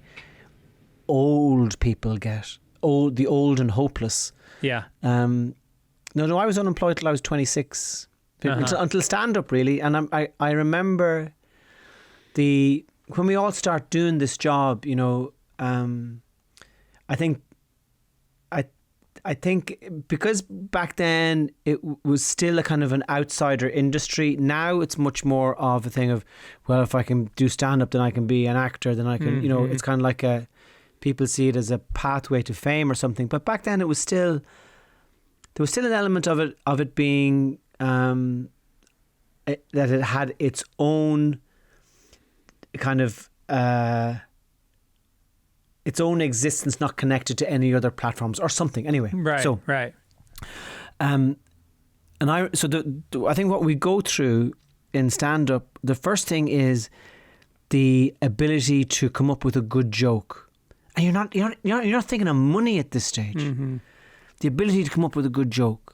B: old people get. The old and hopeless.
A: Yeah.
B: No, I was unemployed till I was 26. Until stand-up, really. And I remember when we all start doing this job, you know, I think because back then it was still a kind of an outsider industry. Now it's much more of a thing of, well, if I can do stand-up, then I can be an actor, then I can, you know, it's kind of like people see it as a pathway to fame or something. But back then there was still an element of it being... that it had its own kind of its own existence, not connected to any other platforms or something. Anyway,
A: right. So right.
B: And I think what we go through in stand up, the first thing is the ability to come up with a good joke, and you're not thinking of money at this stage. Mm-hmm. The ability to come up with a good joke.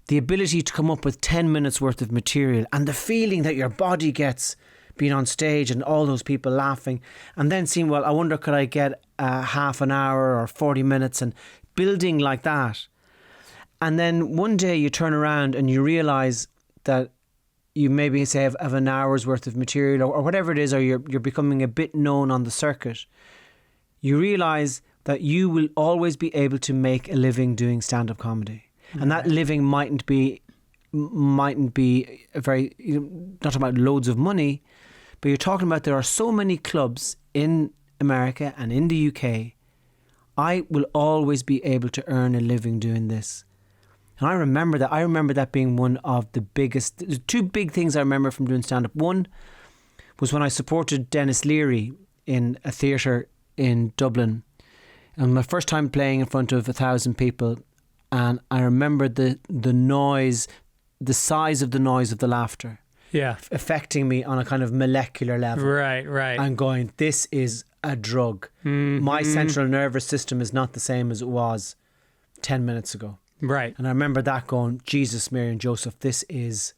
B: The ability to come up with 10 minutes worth of material, and the feeling that your body gets being on stage and all those people laughing, and then seeing, well, I wonder could I get half an hour or 40 minutes, and building like that. And then one day you turn around and you realize that you maybe say have an hour's worth of material or whatever it is, or you're becoming a bit known on the circuit. You realize that you will always be able to make a living doing stand-up comedy. And that living mightn't be a very, not talking about loads of money, but you're talking about there are so many clubs in America and in the UK. I will always be able to earn a living doing this. And I remember that being one of the biggest, there's two big things I remember from doing stand-up. One was when I supported Dennis Leary in a theatre in Dublin. And my first time playing in front of 1,000 people. And I remember the noise, the size of the noise of the laughter.
A: Yeah.
B: Affecting me on a kind of molecular level.
A: Right. I'm
B: going, this is a drug. Mm-hmm. My central nervous system is not the same as it was 10 minutes ago.
A: Right.
B: And I remember that going, Jesus, Mary and Joseph, this is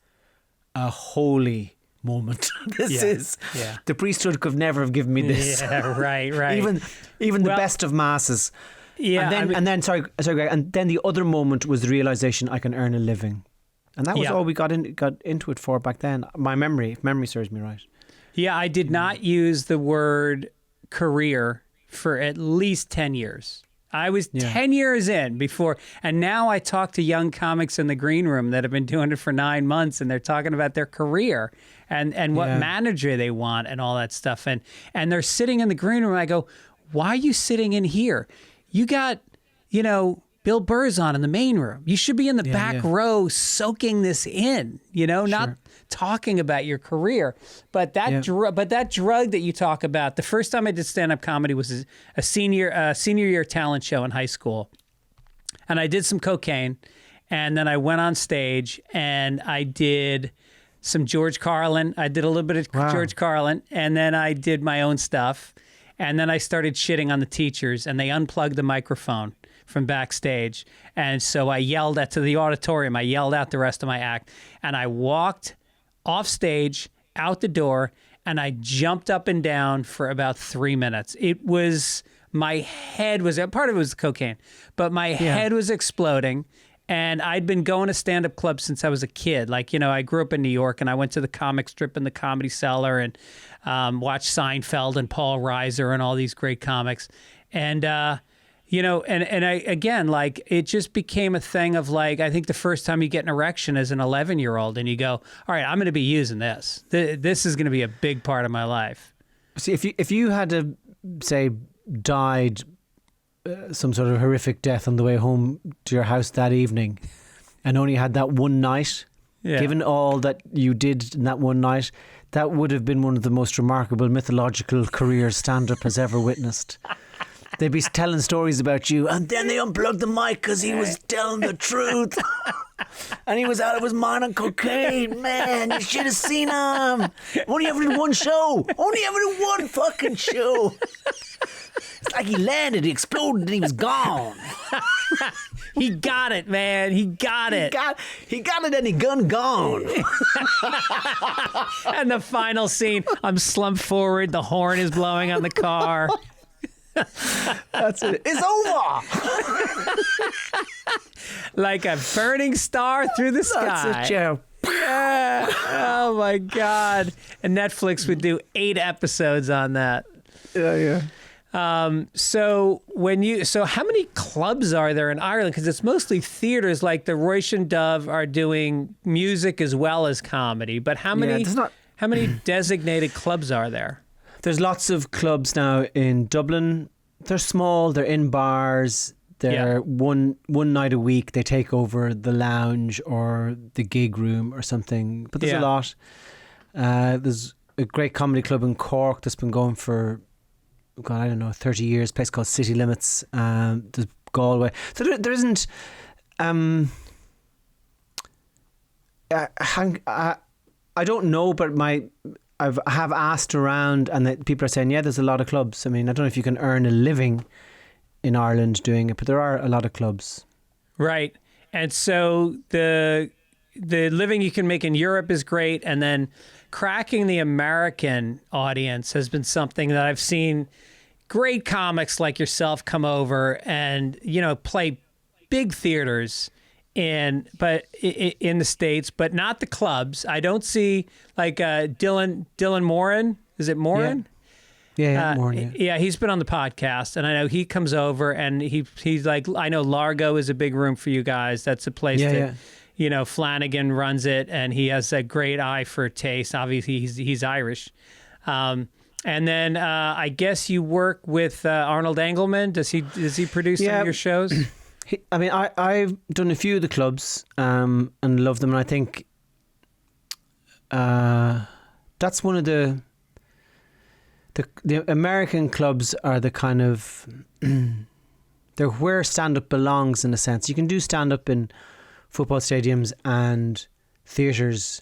B: a holy moment. This is the priesthood could never have given me this.
A: Yeah, right.
B: Even the best of masses.
A: Yeah.
B: And then sorry, Greg, and then the other moment was the realization I can earn a living. And that was all we got into it for back then. My memory, if memory serves me right. Yeah,
A: I did not use the word career for at least 10 years. I was 10 years in before, and now I talk to young comics in the green room that have been doing it for 9 months, and they're talking about their career and what manager they want and all that stuff. And they're sitting in the green room. I go, why are you sitting in here? You got, Bill Burr's on in the main room. You should be in the back row soaking this in, not talking about your career. But that drug that you talk about, the first time I did stand-up comedy was a senior year talent show in high school. And I did some cocaine, and then I went on stage and I did some George Carlin. I did a little bit of George Carlin, and then I did my own stuff. And then I started shitting on the teachers, and they unplugged the microphone from backstage. And so I yelled to the auditorium. I yelled out the rest of my act. And I walked off stage, out the door, and I jumped up and down for about 3 minutes. My head was, part of it was the cocaine, but my head was exploding. And I'd been going to stand-up clubs since I was a kid. I grew up in New York, and I went to the comic strip in the Comedy Cellar and watched Seinfeld and Paul Reiser and all these great comics. And, it just became a thing of I think the first time you get an erection as an 11-year-old and you go, all right, I'm going to be using this. This is going to be a big part of my life.
B: See, if you had to, say, died some sort of horrific death on the way home to your house that evening and only had that one night, given all that you did in that one night, that would have been one of the most remarkable mythological careers stand-up has ever witnessed. They'd be telling stories about you, and then they unplugged the mic because he was telling the truth. And he was out of his mind on cocaine. Man, you should have seen him. Only ever did one show. Only ever did one fucking show. It's like he landed, he exploded, and he was gone.
A: He got it, man. He got it.
B: He got it and he gone.
A: And the final scene, I'm slumped forward, the horn is blowing on the car.
B: That's it. It's over.
A: Like a burning star through the sky.
B: That's it, Joe.
A: Oh my God. And Netflix would do 8 episodes on that.
B: Yeah.
A: So how many clubs are there in Ireland? Because it's mostly theaters. Like the Roish and Dove are doing music as well as comedy. But how many designated clubs are there?
B: There's lots of clubs now in Dublin. They're small. They're in bars. They're one night a week. They take over the lounge or the gig room or something. But there's a lot. There's a great comedy club in Cork that's been going for, 30 years. A place called City Limits. There's Galway. So there isn't. I don't know, but I have asked around, and people are saying, there's a lot of clubs. I mean, I don't know if you can earn a living in Ireland doing it, but there are a lot of clubs.
A: Right. And so the living you can make in Europe is great, and then cracking the American audience has been something that I've seen great comics like yourself come over and, play big theaters in the States, but not the clubs. I don't see like Dylan Moran. Is it Moran?
B: Yeah, Moran.
A: Yeah, he's been on the podcast, and I know he comes over, and he's like, I know Largo is a big room for you guys. That's a place that, you know, Flanagan runs it, and he has a great eye for taste. Obviously, he's Irish. And then I guess you work with Arnold Engelman. Does he produce some of your shows?
B: I mean, I've done a few of the clubs and love them, and I think that's one of the American clubs are the kind of they're where stand-up belongs in a sense. You can do stand-up in football stadiums and theatres,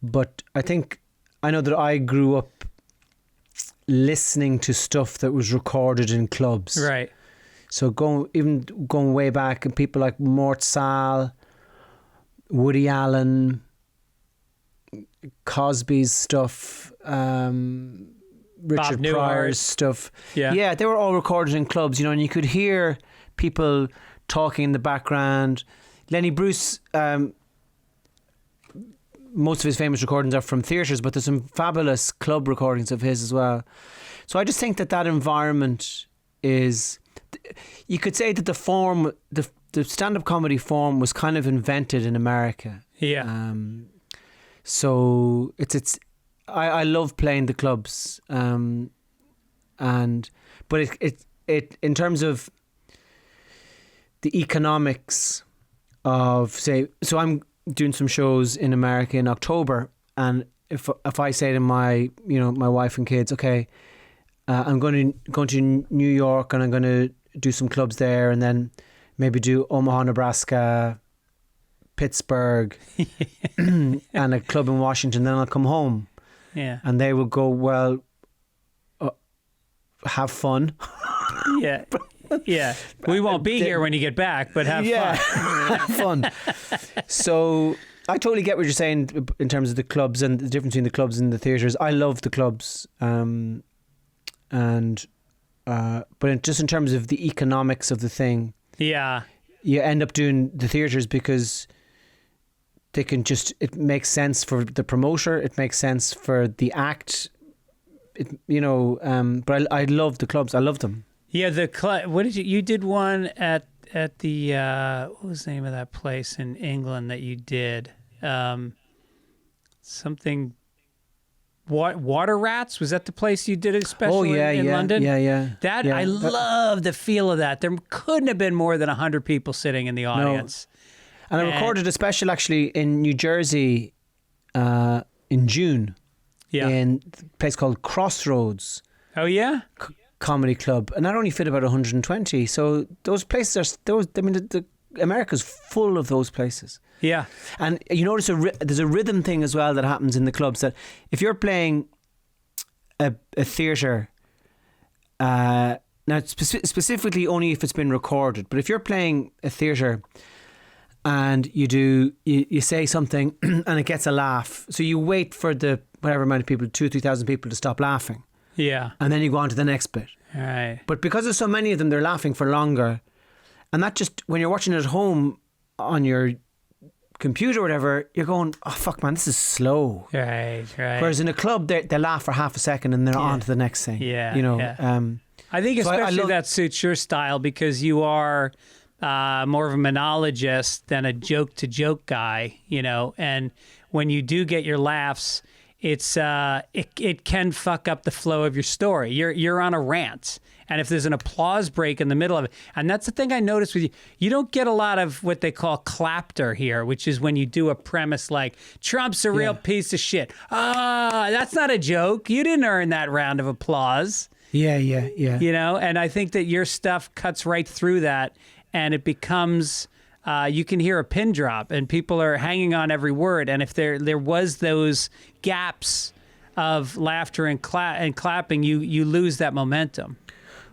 B: but I know that I grew up listening to stuff that was recorded in clubs.
A: Right.
B: So going way back, and people like Mort Sahl, Woody Allen, Cosby's stuff, Richard Pryor's stuff. Yeah, they were all recorded in clubs, you know, and you could hear people talking in the background. Lenny Bruce, most of his famous recordings are from theatres, but there's some fabulous club recordings of his as well. So I just think that environment is, you could say that the form, the stand-up comedy form was kind of invented in America.
A: Yeah.
B: So I love playing the clubs, but it in terms of the economics of, say, so I'm doing some shows in America in October, and if I say to my wife and kids, okay, I'm going to New York and I'm going to do some clubs there, and then maybe do Omaha, Nebraska, Pittsburgh, and a club in Washington, then I'll come home.
A: Yeah.
B: And they will go, well, have fun.
A: Yeah. Yeah. We won't be here when you get back, but have fun.
B: Have fun. So I totally get what you're saying in terms of the clubs and the difference between the clubs and the theatres. I love the clubs. But just in terms of the economics of the thing,
A: yeah,
B: you end up doing the theatres because it makes sense for the promoter, it makes sense for the act, but I love the clubs. I love them.
A: Yeah, what did you did one at the what was the name of that place in England that you did? Something Water Rats, was that the place you did it especially in London?
B: Yeah.
A: I love the feel of that. There couldn't have been more than 100 people sitting in the audience.
B: No. And I recorded a special actually in New Jersey in June in a place called Crossroads.
A: Oh, yeah?
B: Comedy Club. And that only fit about 120. So those places America's full of those places. Yeah. And you notice there's a rhythm thing as well that happens in the clubs, that if you're playing a theatre, now specifically only if it's been recorded, but if you're playing a theatre and you say something and it gets a laugh, so you wait for the whatever amount of people, 2,000 or 3,000 people to stop laughing. Yeah. And then you go on to the next bit. Right. But because there's so many of them, they're laughing for longer. And that just, when you're watching it at home on your computer or whatever, you're going, oh fuck man, this is slow. Right. Whereas in a club, they laugh for half a second and they're on to the next thing. Yeah.
A: I think especially that suits your style because you are more of a monologist than a joke-to-joke guy, and when you do get your laughs, it's it can fuck up the flow of your story. You're on a rant, and if there's an applause break in the middle of it, and that's the thing I noticed with you, you don't get a lot of what they call clapter here, which is when you do a premise like Trump's a real piece of shit. That's not a joke. You didn't earn that round of applause. Yeah. And I think that your stuff cuts right through that, and it becomes. You can hear a pin drop and people are hanging on every word. And if there was those gaps of laughter and clapping, you lose that momentum.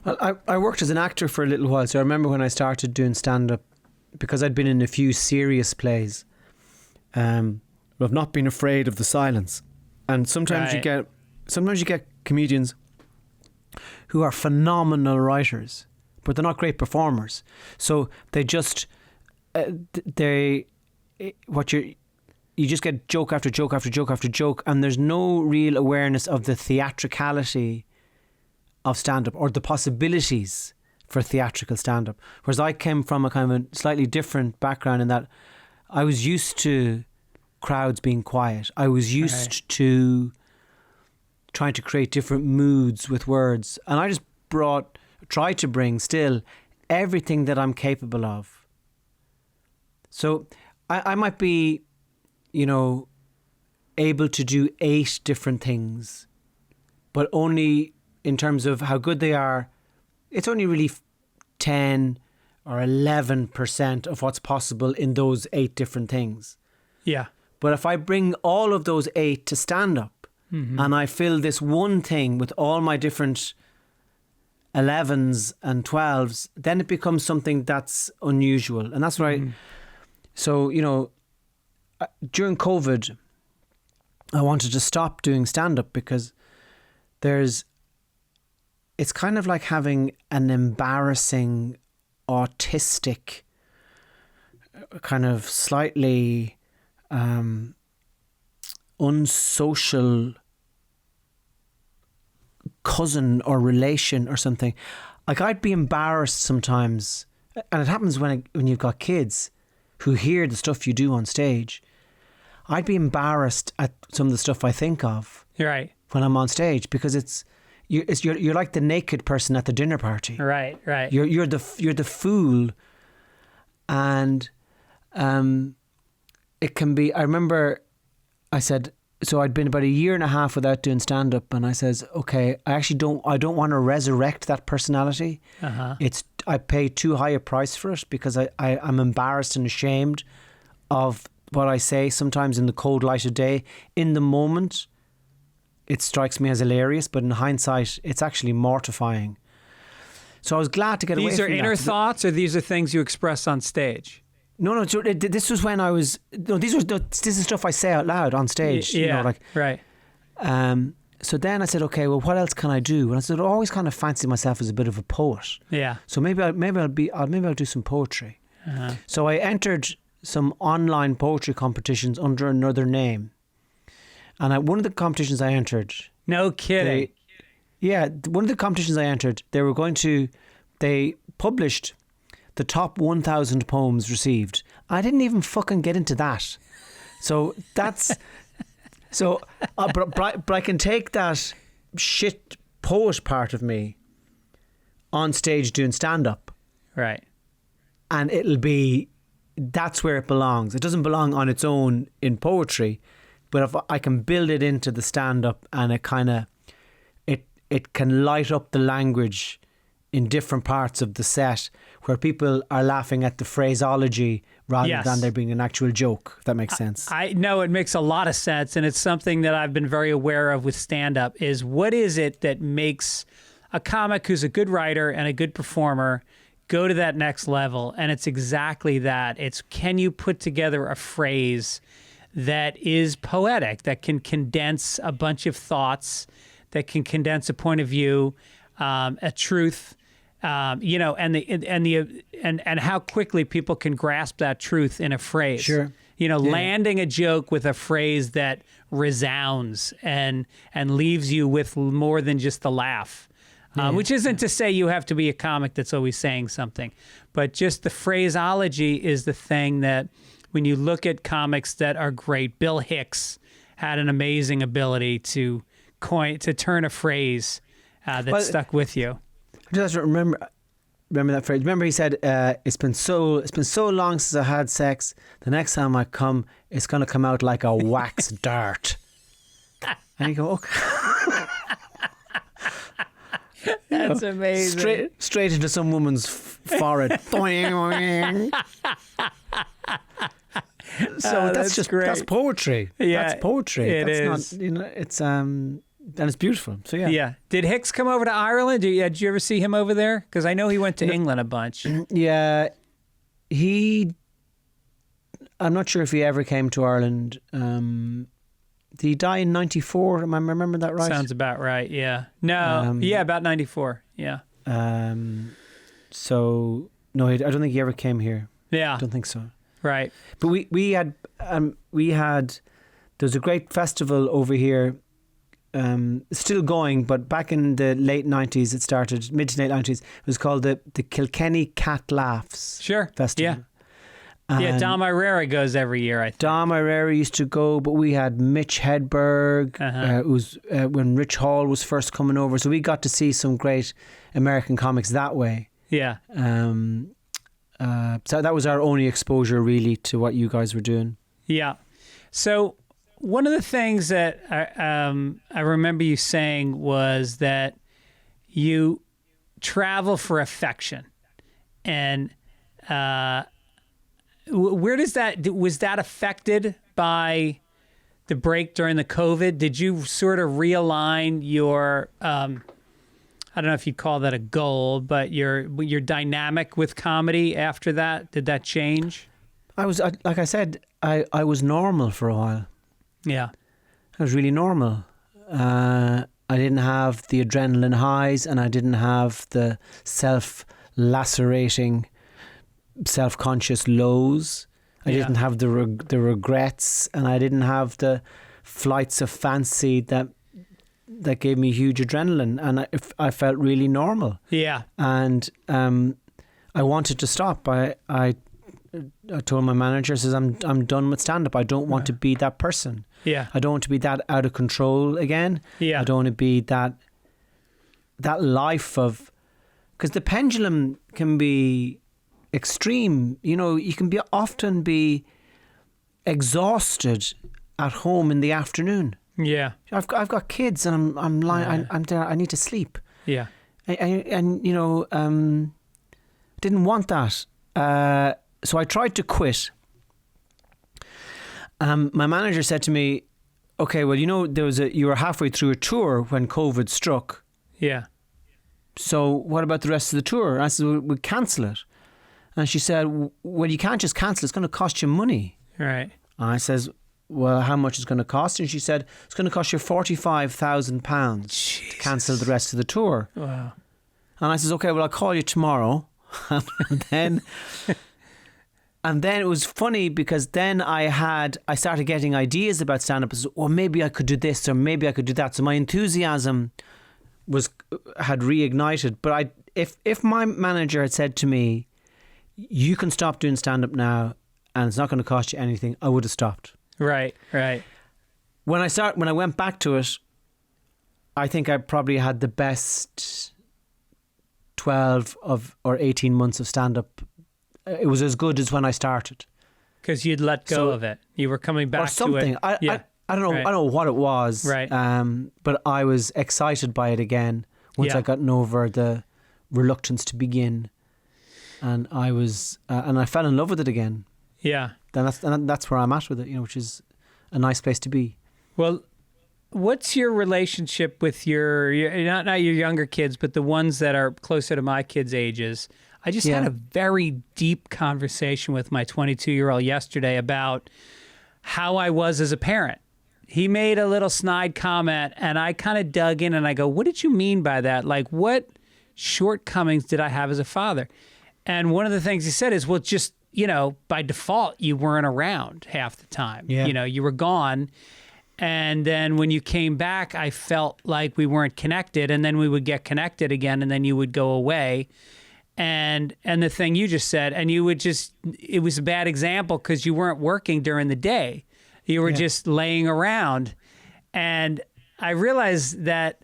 B: Well, I worked as an actor for a little while. So I remember when I started doing stand-up, because I'd been in a few serious plays, I've not been afraid of the silence. And sometimes you get comedians who are phenomenal writers, but they're not great performers. So they just you just get joke after joke after joke after joke, and there's no real awareness of the theatricality of stand-up or the possibilities for theatrical stand-up. Whereas I came from a kind of a slightly different background in that I was used to crowds being quiet. I was used to trying to create different moods with words, and I just try to bring still everything that I'm capable of. So I might be, able to do 8 different things, but only in terms of how good they are, it's only really 10 or 11% of what's possible in those 8 different things.
A: Yeah.
B: But if I bring all of those 8 to stand up, and I fill this one thing with all my different 11s and 12s, then it becomes something that's unusual. And that's what so, during COVID, I wanted to stop doing stand-up because it's kind of like having an embarrassing, autistic, kind of slightly unsocial cousin or relation or something. Like, I'd be embarrassed sometimes, and it happens when you've got kids who hear the stuff you do on stage. I'd be embarrassed at some of the stuff I think of
A: Right.
B: when I'm on stage, because you're like the naked person at the dinner party.
A: Right.
B: You're the fool, and it can be. I remember I said, so I'd been about a year and a half without doing stand up, and I says, okay, I don't want to resurrect that personality. I pay too high a price for it, because I'm embarrassed and ashamed of what I say sometimes in the cold light of day. In the moment, it strikes me as hilarious, but in hindsight, it's actually mortifying. So I was glad to get away from that.
A: These are inner thoughts, or these are things you express on stage?
B: No. This was when I was. No, this is stuff I say out loud on stage.
A: Yeah. Right.
B: So then I said, okay, well, what else can I do? And I said, I always kind of fancy myself as a bit of a poet.
A: Yeah.
B: So maybe I'll do some poetry. So I entered some online poetry competitions under another name, and one of the competitions I entered.
A: No kidding.
B: One of the competitions I entered, they published the top 1,000 poems received. I didn't even fucking get into that. So that's but I can take that shit poet part of me on stage doing stand up.
A: Right.
B: And that's where it belongs. It doesn't belong on its own in poetry, but if I can build it into the stand up, and it can light up the language in different parts of the set where people are laughing at the phraseology rather than there being an actual joke, if that makes sense.
A: I know it makes a lot of sense, and it's something that I've been very aware of with stand-up, is what is it that makes a comic who's a good writer and a good performer go to that next level? And it's exactly that. It's, can you put together a phrase that is poetic, that can condense a bunch of thoughts, that can condense a point of view, a truth, and how quickly people can grasp that truth in a phrase.
B: Sure.
A: Landing a joke with a phrase that resounds and leaves you with more than just the laugh. Which isn't to say you have to be a comic that's always saying something, but just the phraseology is the thing that, when you look at comics that are great, Bill Hicks had an amazing ability to turn a phrase that stuck with you.
B: I just remember that phrase. Remember, he said, "It's been so long since I had sex. The next time I come, it's going to come out like a wax dart." And you go, "Okay."
A: That's amazing.
B: Straight into some woman's forehead. So that's just
A: great.
B: That's poetry.
A: Yeah,
B: that's poetry. That's not. It's and it's beautiful. So yeah.
A: Yeah. Did Hicks come over to Ireland? Did you ever see him over there? Because I know he went to England a bunch.
B: Yeah, I'm not sure if he ever came to Ireland. Did he die in 94? Am I remembering that right?
A: Sounds about right, yeah. No, about 94, yeah.
B: So, no, I don't think he ever came here.
A: Yeah.
B: Don't think so.
A: Right.
B: But we had there's a great festival over here, still going, but back in the late 90s it started, mid to late 90s. It was called the Kilkenny Cat Laughs Festival.
A: Yeah. Yeah, Dom Irera goes every year, I think.
B: Dom Irera used to go, but we had Mitch Hedberg. It was when Rich Hall was first coming over, so we got to see some great American comics that way.
A: Yeah.
B: So that was our only exposure really to what you guys were doing.
A: Yeah. So one of the things that I remember you saying was that you travel for affection, and where was that affected by the break during the COVID? Did you sort of realign your I don't know if you'd call that a goal, but your dynamic with comedy after that? Did that change?
B: Like I said, I was normal for a while.
A: Yeah.
B: I was really normal. I didn't have the adrenaline highs, and I didn't have the self-lacerating, self-conscious lows. I didn't have the regrets, and I didn't have the flights of fancy that gave me huge adrenaline, and I felt really normal. Yeah. And I wanted to stop. I told my manager, I says, I'm done with stand-up. I don't want to be that person. Yeah. I don't want to be that out of control again. Yeah. I don't want to be that life of... Because the pendulum can be extreme. You know, you can often be exhausted at home in the afternoon. Yeah. I've got kids, and I'm lying. I'm there. I need to sleep. Yeah. And you know, didn't want that. So I tried to quit. My manager said to me, "Okay, well, you know, you were halfway through a tour when COVID struck. Yeah. So what about the rest of the tour?" And I said, "We'll cancel it." And she said, "Well, you can't just cancel. It's going to cost you money." Right. And I says, "Well, how much is it going to cost?" And she said, "It's going to cost you £45,000 to cancel the rest of the tour." Wow. And I says, "Okay, well, I'll call you tomorrow." And then it was funny, because then I started getting ideas about stand-up. Well, maybe I could do this, or maybe I could do that. So my enthusiasm had reignited. But if my manager had said to me, "You can stop doing stand-up now, and it's not going to cost you anything," I would have stopped. Right, right. When I went back to it, I think I probably had the best 12 or 18 months of stand-up. It was as good as when I started. Because you'd let go of it. You were coming back to it. I don't know. Right. I don't know what it was. Right. But I was excited by it again once I gotten over the reluctance to begin, and I was and I fell in love with it again. Yeah. And that's where I'm at with it, you know, which is a nice place to be. Well, what's your relationship with your not your younger kids, but the ones that are closer to my kids' ages? I just had a very deep conversation with my 22-year-old yesterday about how I was as a parent. He made a little snide comment, and I kind of dug in and I go, "What did you mean by that? Like, what shortcomings did I have as a father?" And one of the things he said is, "Well, just, you know, by default, you weren't around half the time. Yeah. You know, you were gone. And then when you came back, I felt like we weren't connected, and then we would get connected again, and then you would go away." And the thing you just said, and you would just, it was a bad example because you weren't working during the day. You were just laying around. And I realized that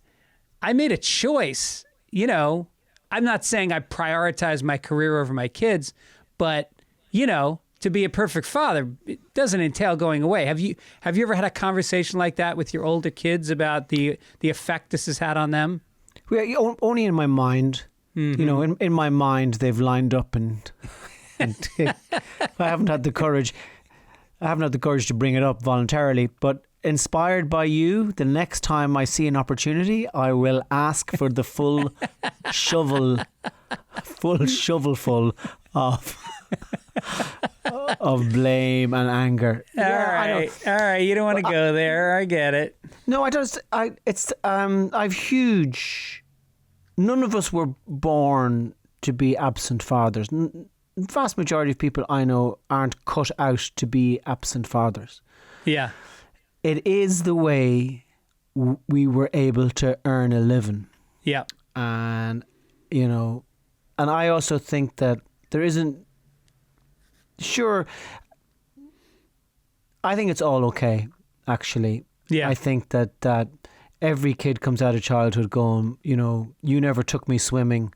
B: I made a choice. You know, I'm not saying I prioritize my career over my kids, but, you know, to be a perfect father, it doesn't entail going away. Have you ever had a conversation like that with your older kids about the effect this has had on them? Well, only in my mind. Mm-hmm. You know, in my mind, they've lined up, and I haven't had the courage. I haven't had the courage to bring it up voluntarily. But inspired by you, the next time I see an opportunity, I will ask for the full shovelful of blame and anger. All right. You don't want to go there. I get it. No, I don't. I've huge. None of us were born to be absent fathers. vast majority of people I know aren't cut out to be absent fathers.
A: Yeah.
B: It is the way we were able to earn a living.
A: Yeah.
B: And, you know, and I also think that there isn't, sure, I think it's all okay, actually.
A: Yeah.
B: I think that every kid comes out of childhood going, you know, you never took me swimming.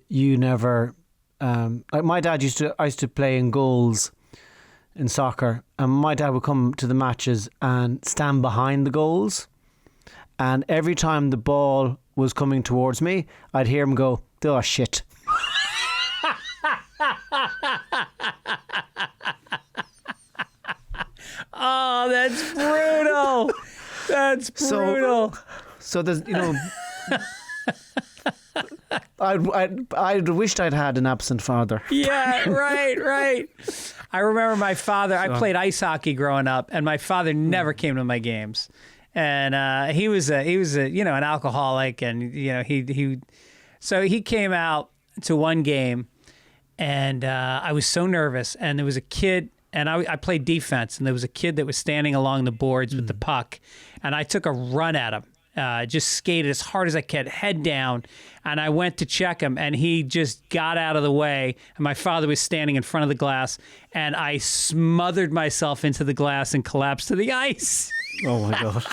B: You never, like my dad I used to play in goals in soccer, and my dad would come to the matches and stand behind the goals, and every time the ball was coming towards me, I'd hear him go, "Oh shit."
A: Oh, that's brutal. That's brutal.
B: So there's, you know, I'd wished I'd had an absent father.
A: Yeah, right. I remember my father. I played ice hockey growing up, and my father never came to my games. And he was a you know, an alcoholic, and you know so he came out to one game, and I was so nervous, and there was a kid. And I played defense, and there was a kid that was standing along the boards with the puck, and I took a run at him, just skated as hard as I could, head down, and I went to check him, and he just got out of the way, and my father was standing in front of the glass, and I smothered myself into the glass and collapsed to the ice.
B: Oh my God.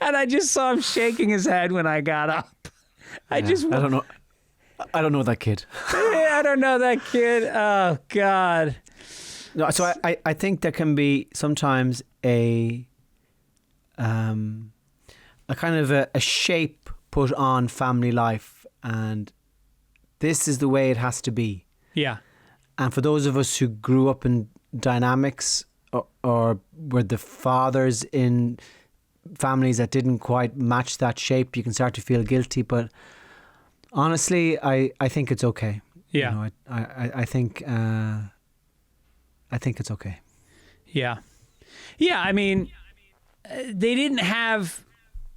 A: And I just saw him shaking his head when I got up. I don't
B: know. I don't know that kid.
A: I don't know that kid. Oh, God.
B: No, so I think there can be sometimes a kind of a shape put on family life, and this is the way it has to be.
A: Yeah.
B: And for those of us who grew up in dynamics or were the fathers in families that didn't quite match that shape, you can start to feel guilty. But honestly, I think it's okay.
A: Yeah.
B: You know, I think it's okay.
A: Yeah. Yeah, I mean, they didn't have...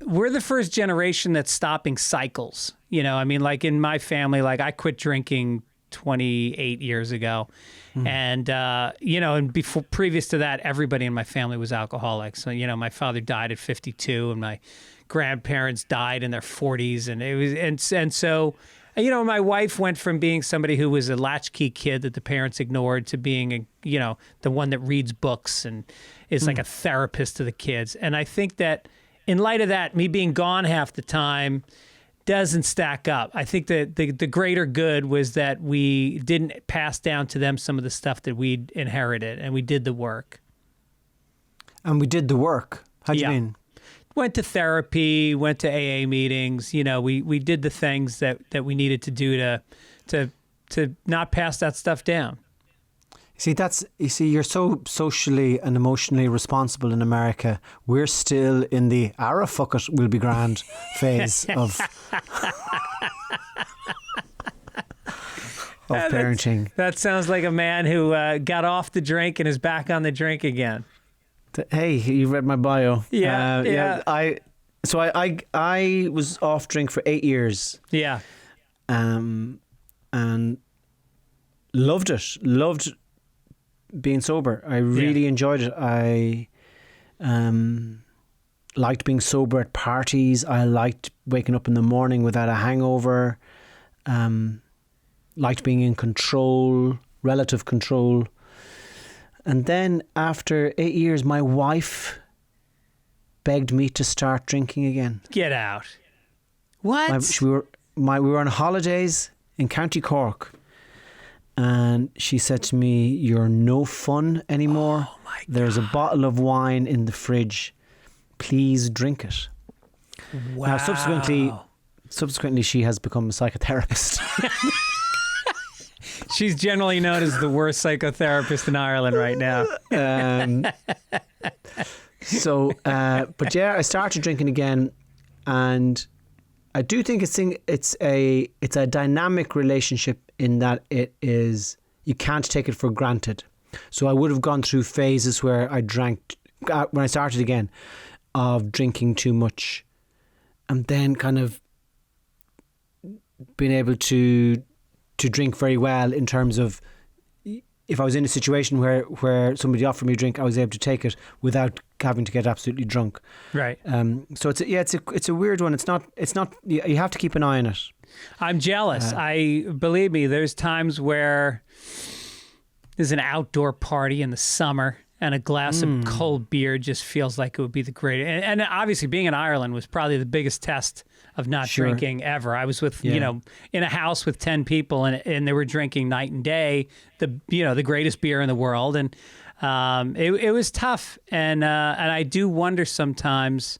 A: We're the first generation that's stopping cycles. You know, I mean, like in my family, like I quit drinking 28 years ago. And, you know, and previous to that, everybody in my family was alcoholics. So, you know, my father died at 52, and my grandparents died in their 40s. And it was, and so... You know, my wife went from being somebody who was a latchkey kid that the parents ignored to being, you know, the one that reads books and is like a therapist to the kids. And I think that in light of that, me being gone half the time doesn't stack up. I think that the greater good was that we didn't pass down to them some of the stuff that we'd inherited, and we did the work.
B: And we did the work. How do you mean?
A: Went to therapy, went to AA meetings. You know, we did the things that we needed to do to not pass that stuff down.
B: You're so socially and emotionally responsible in America. We're still in the fuck it, we'll be grand phase of parenting.
A: That sounds like a man who got off the drink and is back on the drink again.
B: Hey, you read my bio.
A: Yeah.
B: I was off drink for 8 years.
A: Yeah.
B: And loved it. Loved being sober. I really enjoyed it. I liked being sober at parties. I liked waking up in the morning without a hangover. Liked being in control, relative control. And then after 8 years, my wife begged me to start drinking again.
A: Get out. What?
B: We were on holidays in County Cork, and she said to me, "You're no fun anymore.
A: Oh my God.
B: There's a bottle of wine in the fridge. Please drink it."
A: Wow.
B: Now, subsequently, she has become a psychotherapist.
A: She's generally known as the worst psychotherapist in Ireland right now.
B: But yeah, I started drinking again, and I do think it's a dynamic relationship in that it is, you can't take it for granted. So I would have gone through phases where I drank when I started again, of drinking too much, and then kind of being able to to drink very well in terms of if I was in a situation where somebody offered me a drink, I was able to take it without having to get absolutely drunk.
A: Right.
B: So it's a weird one. It's not. You have to keep an eye on it.
A: I'm jealous. Believe me, there's times where there's an outdoor party in the summer and a glass of cold beer just feels like it would be the greatest. And obviously being in Ireland was probably the biggest test of not drinking ever. I was with, in a house with 10 people and they were drinking night and day, the greatest beer in the world. And it was tough. And I do wonder sometimes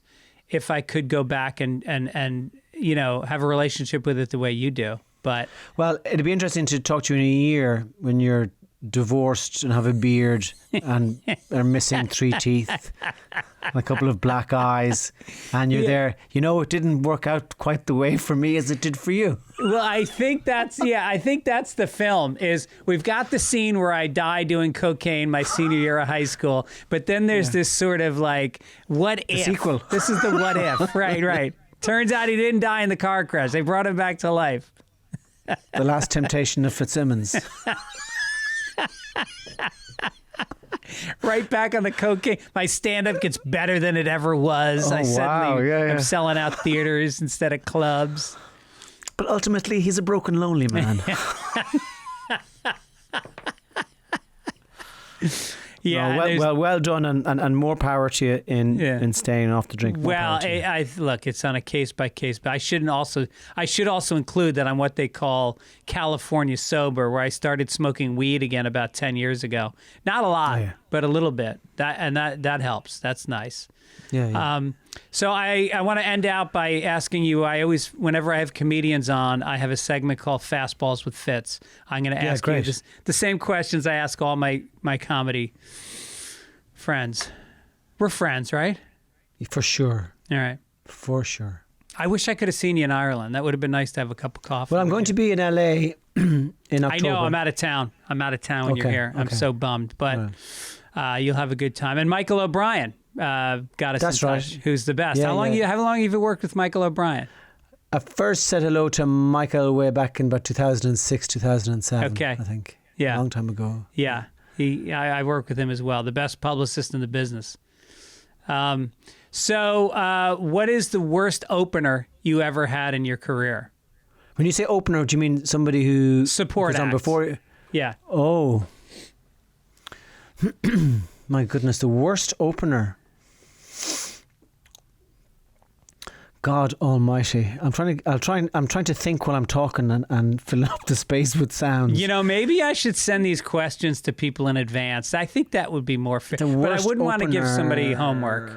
A: if I could go back and have a relationship with it the way you do. But
B: well, it'd be interesting to talk to you in a year when you're divorced and have a beard and are missing 3 teeth and a couple of black eyes, and you're there. It didn't work out quite the way for me as it did for you.
A: Well, I think that's the film. Is we've got the scene where I die doing cocaine my senior year of high school, but then there's this sort of like, what if?
B: Sequel.
A: This is the what if. Right. Turns out he didn't die in the car crash. They brought him back to life.
B: The Last Temptation of Fitzsimmons.
A: Right back on the cocaine. My stand-up gets better than it ever was. I'm selling out theaters instead of clubs.
B: But ultimately, he's a broken, lonely man. Well done, and more power to you in staying off the drink.
A: Well, look, it's on a case by case, but I should also include that I'm what they call California sober, where I started smoking weed again about 10 years ago. Not a lot, but a little bit. That helps. That's nice.
B: Yeah.
A: So I want to end out by asking you. Whenever I have comedians on, I have a segment called Fastballs with Fitz. I'm going to ask you the same questions I ask all my comedy friends. We're friends, right?
B: For sure.
A: All right.
B: For sure.
A: I wish I could have seen you in Ireland. That would have been nice to have a cup of coffee.
B: Well, I'm going to be in LA in October.
A: I know. I'm out of town. When you're here. I'm so bummed, but you'll have a good time. And Michael O'Brien. Got us
B: That's
A: in
B: right.
A: touch, who's the best.
B: Yeah,
A: how long have you worked with Michael O'Brien?
B: I first said hello to Michael way back in about 2006, 2007.
A: Okay.
B: I think.
A: Yeah.
B: A long time ago.
A: Yeah. I work with him as well. The best publicist in the business. So what is the worst opener you ever had in your career?
B: When you say opener, do you mean somebody who
A: support
B: was on before?
A: Yeah.
B: Oh. My goodness, the worst opener. God Almighty! I'm trying to think while I'm talking and fill up the space with sounds.
A: Maybe I should send these questions to people in advance. I think that would be more fair. But I wouldn't want to give somebody homework.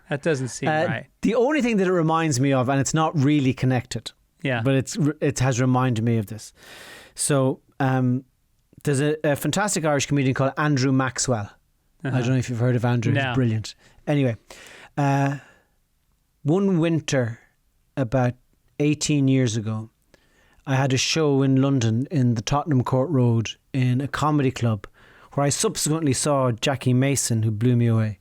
A: That doesn't seem right.
B: The only thing that it reminds me of, and it's not really connected, but it has reminded me of this. So there's a fantastic Irish comedian called Andrew Maxwell. I don't know if you've heard of Andrew.
A: No.
B: He's brilliant. Anyway, one winter about 18 years ago, I had a show in London in the Tottenham Court Road in a comedy club where I subsequently saw Jackie Mason, who blew me away.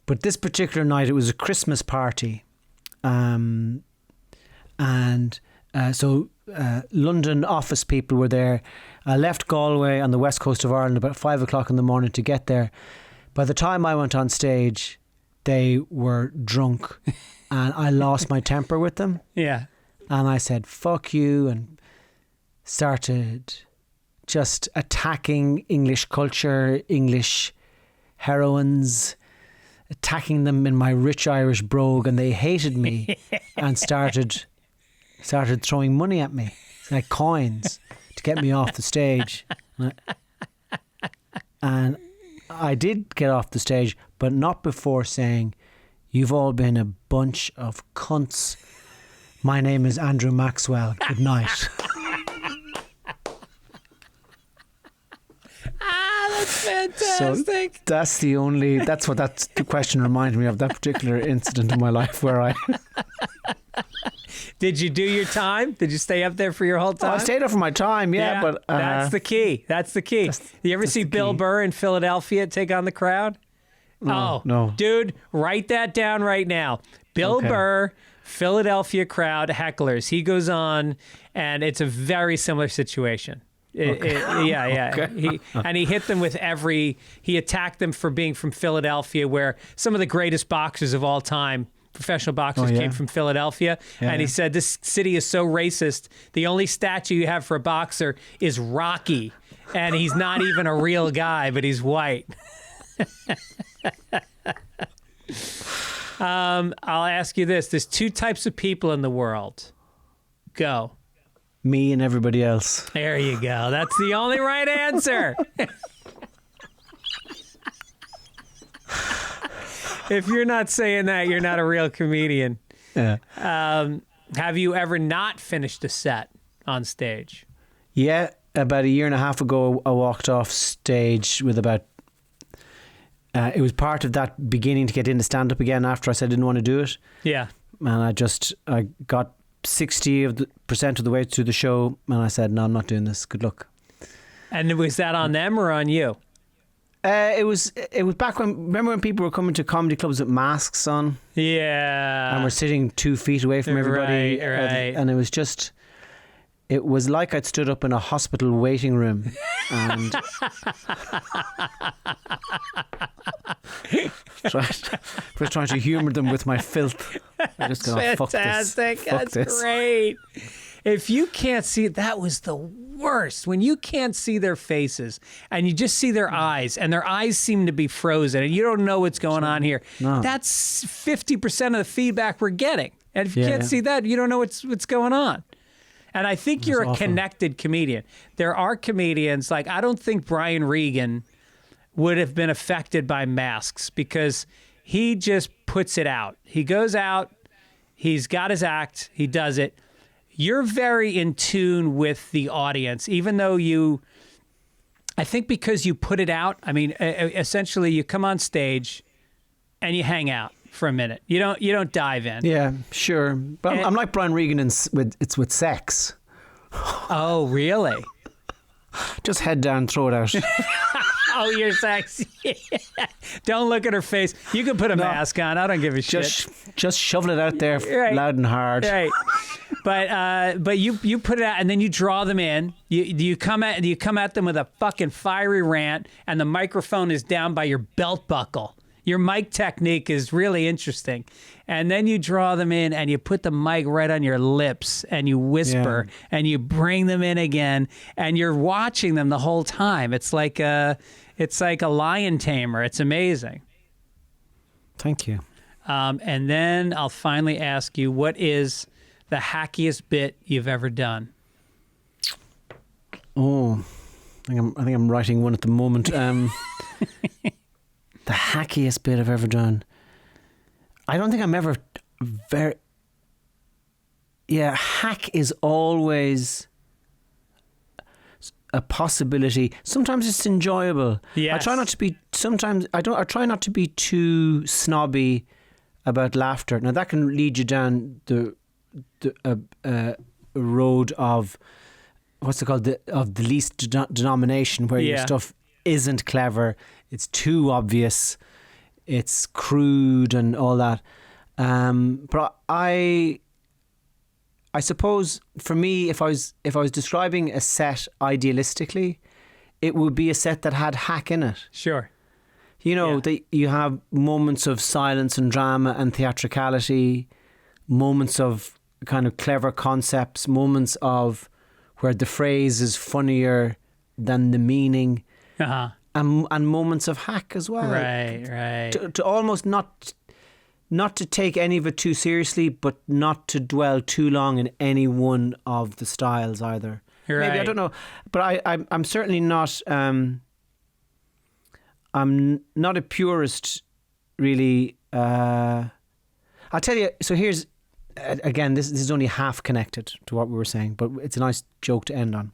B: But this particular night, it was a Christmas party. So London office people were there. I left Galway on the west coast of Ireland about 5 o'clock in the morning to get there. By the time I went on stage, they were drunk and I lost my temper with them.
A: Yeah.
B: And I said, fuck you, and started just attacking English culture, English heroines, attacking them in my rich Irish brogue, and they hated me and started throwing money at me, like coins, to get me off the stage. And I did get off the stage, but not before saying, "You've all been a bunch of cunts. My name is Andrew Maxwell. Good night."
A: That's fantastic.
B: So that's what that question reminded me of, that particular incident in my life where I...
A: Did you do your time? Did you stay up there for your whole time?
B: I stayed up for my time, but...
A: that's the key. You ever see Bill Burr in Philadelphia take on the crowd?
B: No.
A: Dude, write that down right now. Bill Burr Philadelphia crowd, hecklers. He goes on, and it's a very similar situation. Yeah.
B: Okay.
A: He hit them with he attacked them for being from Philadelphia, where some of the greatest boxers of all time, professional boxers, came from Philadelphia. And he said, this city is so racist. The only statue you have for a boxer is Rocky. And he's not even a real guy, but he's white. I'll ask you this. There's two types of people in the world. Go.
B: Me and everybody else.
A: There you go. That's the only right answer. If you're not saying that, you're not a real comedian.
B: Yeah.
A: Have you ever not finished a set on stage?
B: Yeah. About a year and a half ago, I walked off stage with about... it was part of that beginning to get into stand-up again after I said I didn't want to do it.
A: Yeah.
B: And I got 60% of the way through the show, and I said, no, I'm not doing this. Good luck.
A: And was that on them or on you?
B: It was back remember when people were coming to comedy clubs with masks on?
A: Yeah.
B: And we're sitting 2 feet away from everybody.
A: Right.
B: And it was like I'd stood up in a hospital waiting room and was trying to humour them with my filth. I just go,
A: fantastic.
B: Fuck this.
A: That's great. If you can't see it, that was the worst. When you can't see their faces and you just see their eyes, and their eyes seem to be frozen and you don't know what's going on here.
B: No.
A: That's 50% of the feedback we're getting. And if you can't see that, you don't know what's going on. And I think you're a connected comedian. There are comedians, like I don't think Brian Regan would have been affected by masks because he just puts it out. He goes out, he's got his act, he does it. You're very in tune with the audience, even though I think because you put it out, I mean, essentially you come on stage and you hang out for a minute. You don't dive in.
B: Yeah, sure. But I'm like Brian Regan with sex.
A: Oh, really?
B: Just head down, throw it out.
A: Oh, you're sexy. Don't look at her face. You can put a mask on. I don't give a shit.
B: Just shovel it out there loud and hard.
A: Right. But you put it out and then you draw them in. You come at them with a fucking fiery rant, and the microphone is down by your belt buckle. Your mic technique is really interesting. And then you draw them in and you put the mic right on your lips and you whisper and you bring them in again and you're watching them the whole time. It's like a lion tamer. It's amazing.
B: Thank you.
A: And then I'll finally ask you, what is the hackiest bit you've ever done?
B: Oh, I think I'm writing one at the moment. The hackiest bit I've ever done. I don't think I'm ever very... Yeah, hack is always a possibility. Sometimes it's enjoyable.
A: Yes.
B: I try not to be... Sometimes I try not to be too snobby about laughter. Now that can lead you down the road of what's it called, of the least denomination, where your stuff isn't clever, it's too obvious, it's crude and all that. But I suppose for me, if I was describing a set idealistically, it would be a set that had hack in it.
A: Sure.
B: You know, you have moments of silence and drama and theatricality, moments of kind of clever concepts, moments of where the phrase is funnier than the meaning.
A: Uh-huh.
B: And moments of hack as well.
A: Right.
B: To almost not to take any of it too seriously, but not to dwell too long in any one of the styles either.
A: Right.
B: Maybe, I don't know. But I'm certainly not... I'm not a purist, really. I'll tell you, so here's... Again, this is only half connected to what we were saying, but it's a nice joke to end on.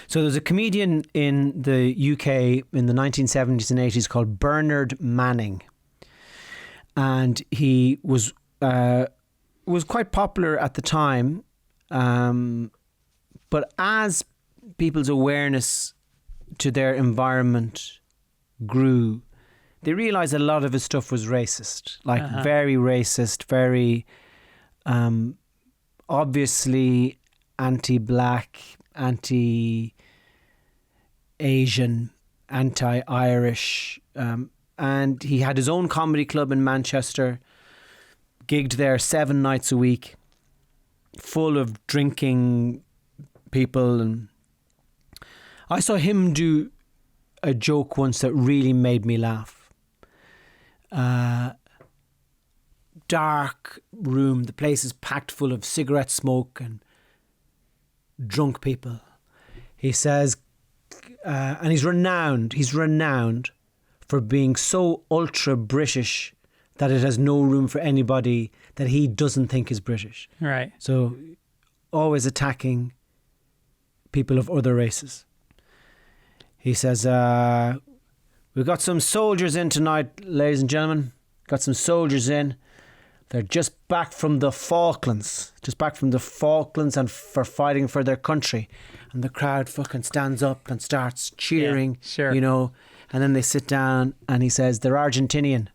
B: So there's a comedian in the UK in the 1970s and 80s called Bernard Manning, and he was quite popular at the time, but as people's awareness to their environment grew, they realised a lot of his stuff was racist, like very racist, very obviously anti-black, anti-Asian, anti-Irish. And he had his own comedy club in Manchester, gigged there 7 nights a week, full of drinking people. And I saw him do a joke once that really made me laugh. Dark room, the place is packed full of cigarette smoke and drunk people. He says, and he's renowned for being so ultra British that it has no room for anybody that he doesn't think is British.
A: Right.
B: So always attacking people of other races. He says, we've got some soldiers in tonight, ladies and gentlemen. Got some soldiers in. They're just back from the Falklands. And for fighting for their country. And the crowd fucking stands up and starts cheering.
A: Yeah, sure.
B: You know. And then they sit down and he says, they're Argentinian.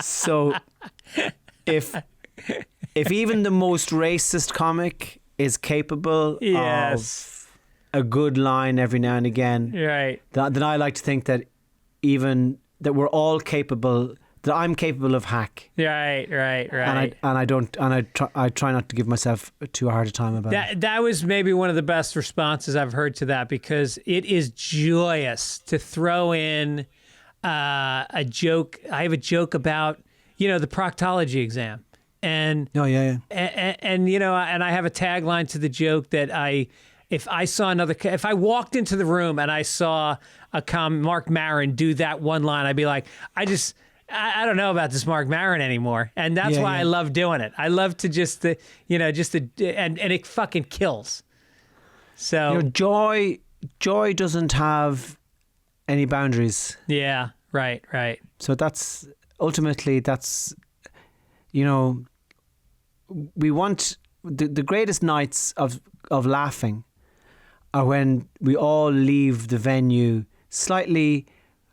B: So if even the most racist comic is capable of a good line every now and again,
A: right,
B: then I like to think that we're all capable, that I'm capable of hack.
A: Right.
B: And I try not to give myself too hard a time about it.
A: That was maybe one of the best responses I've heard to that, because it is joyous to throw in a joke. I have a joke about, the proctology exam. And and I have a tagline to the joke that if I walked into the room and I saw Mark Maron do that one line, I'd be like, I don't know about this Mark Maron anymore. And that's why I love doing it. I love to and it fucking kills. So
B: joy doesn't have any boundaries.
A: Yeah, right.
B: So that's ultimately, we want the greatest nights of laughing are when we all leave the venue slightly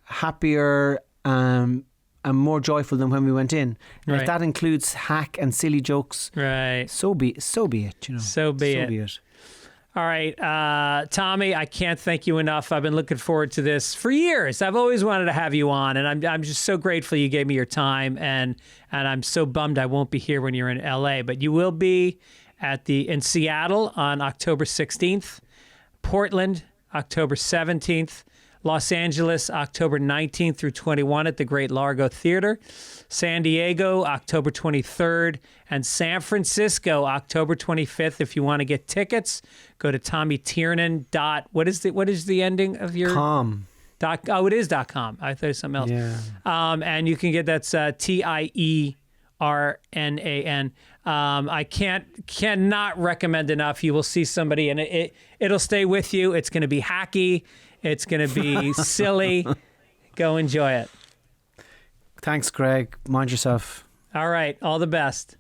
B: happier and more joyful than when we went in. And if that includes hack and silly jokes,
A: right,
B: so be it. So be it.
A: So be it. All right, Tommy, I can't thank you enough. I've been looking forward to this for years. I've always wanted to have you on, and I'm just so grateful you gave me your time, and I'm so bummed I won't be here when you're in LA, but you will be in Seattle on October 16th, Portland, October 17th, Los Angeles, October 19th through 21 at the Great Largo Theater, San Diego, October 23rd, and San Francisco, October 25th. If you want to get tickets, go to TommyTiernan. What is the ending of your
B: .com?
A: It is .com. I thought it was something else.
B: Yeah.
A: And you can get that's TIERNAN. I cannot recommend enough. You will see somebody, and it'll stay with you. It's going to be hacky. It's going to be silly. Go enjoy it.
B: Thanks, Greg. Mind yourself.
A: All right. All the best.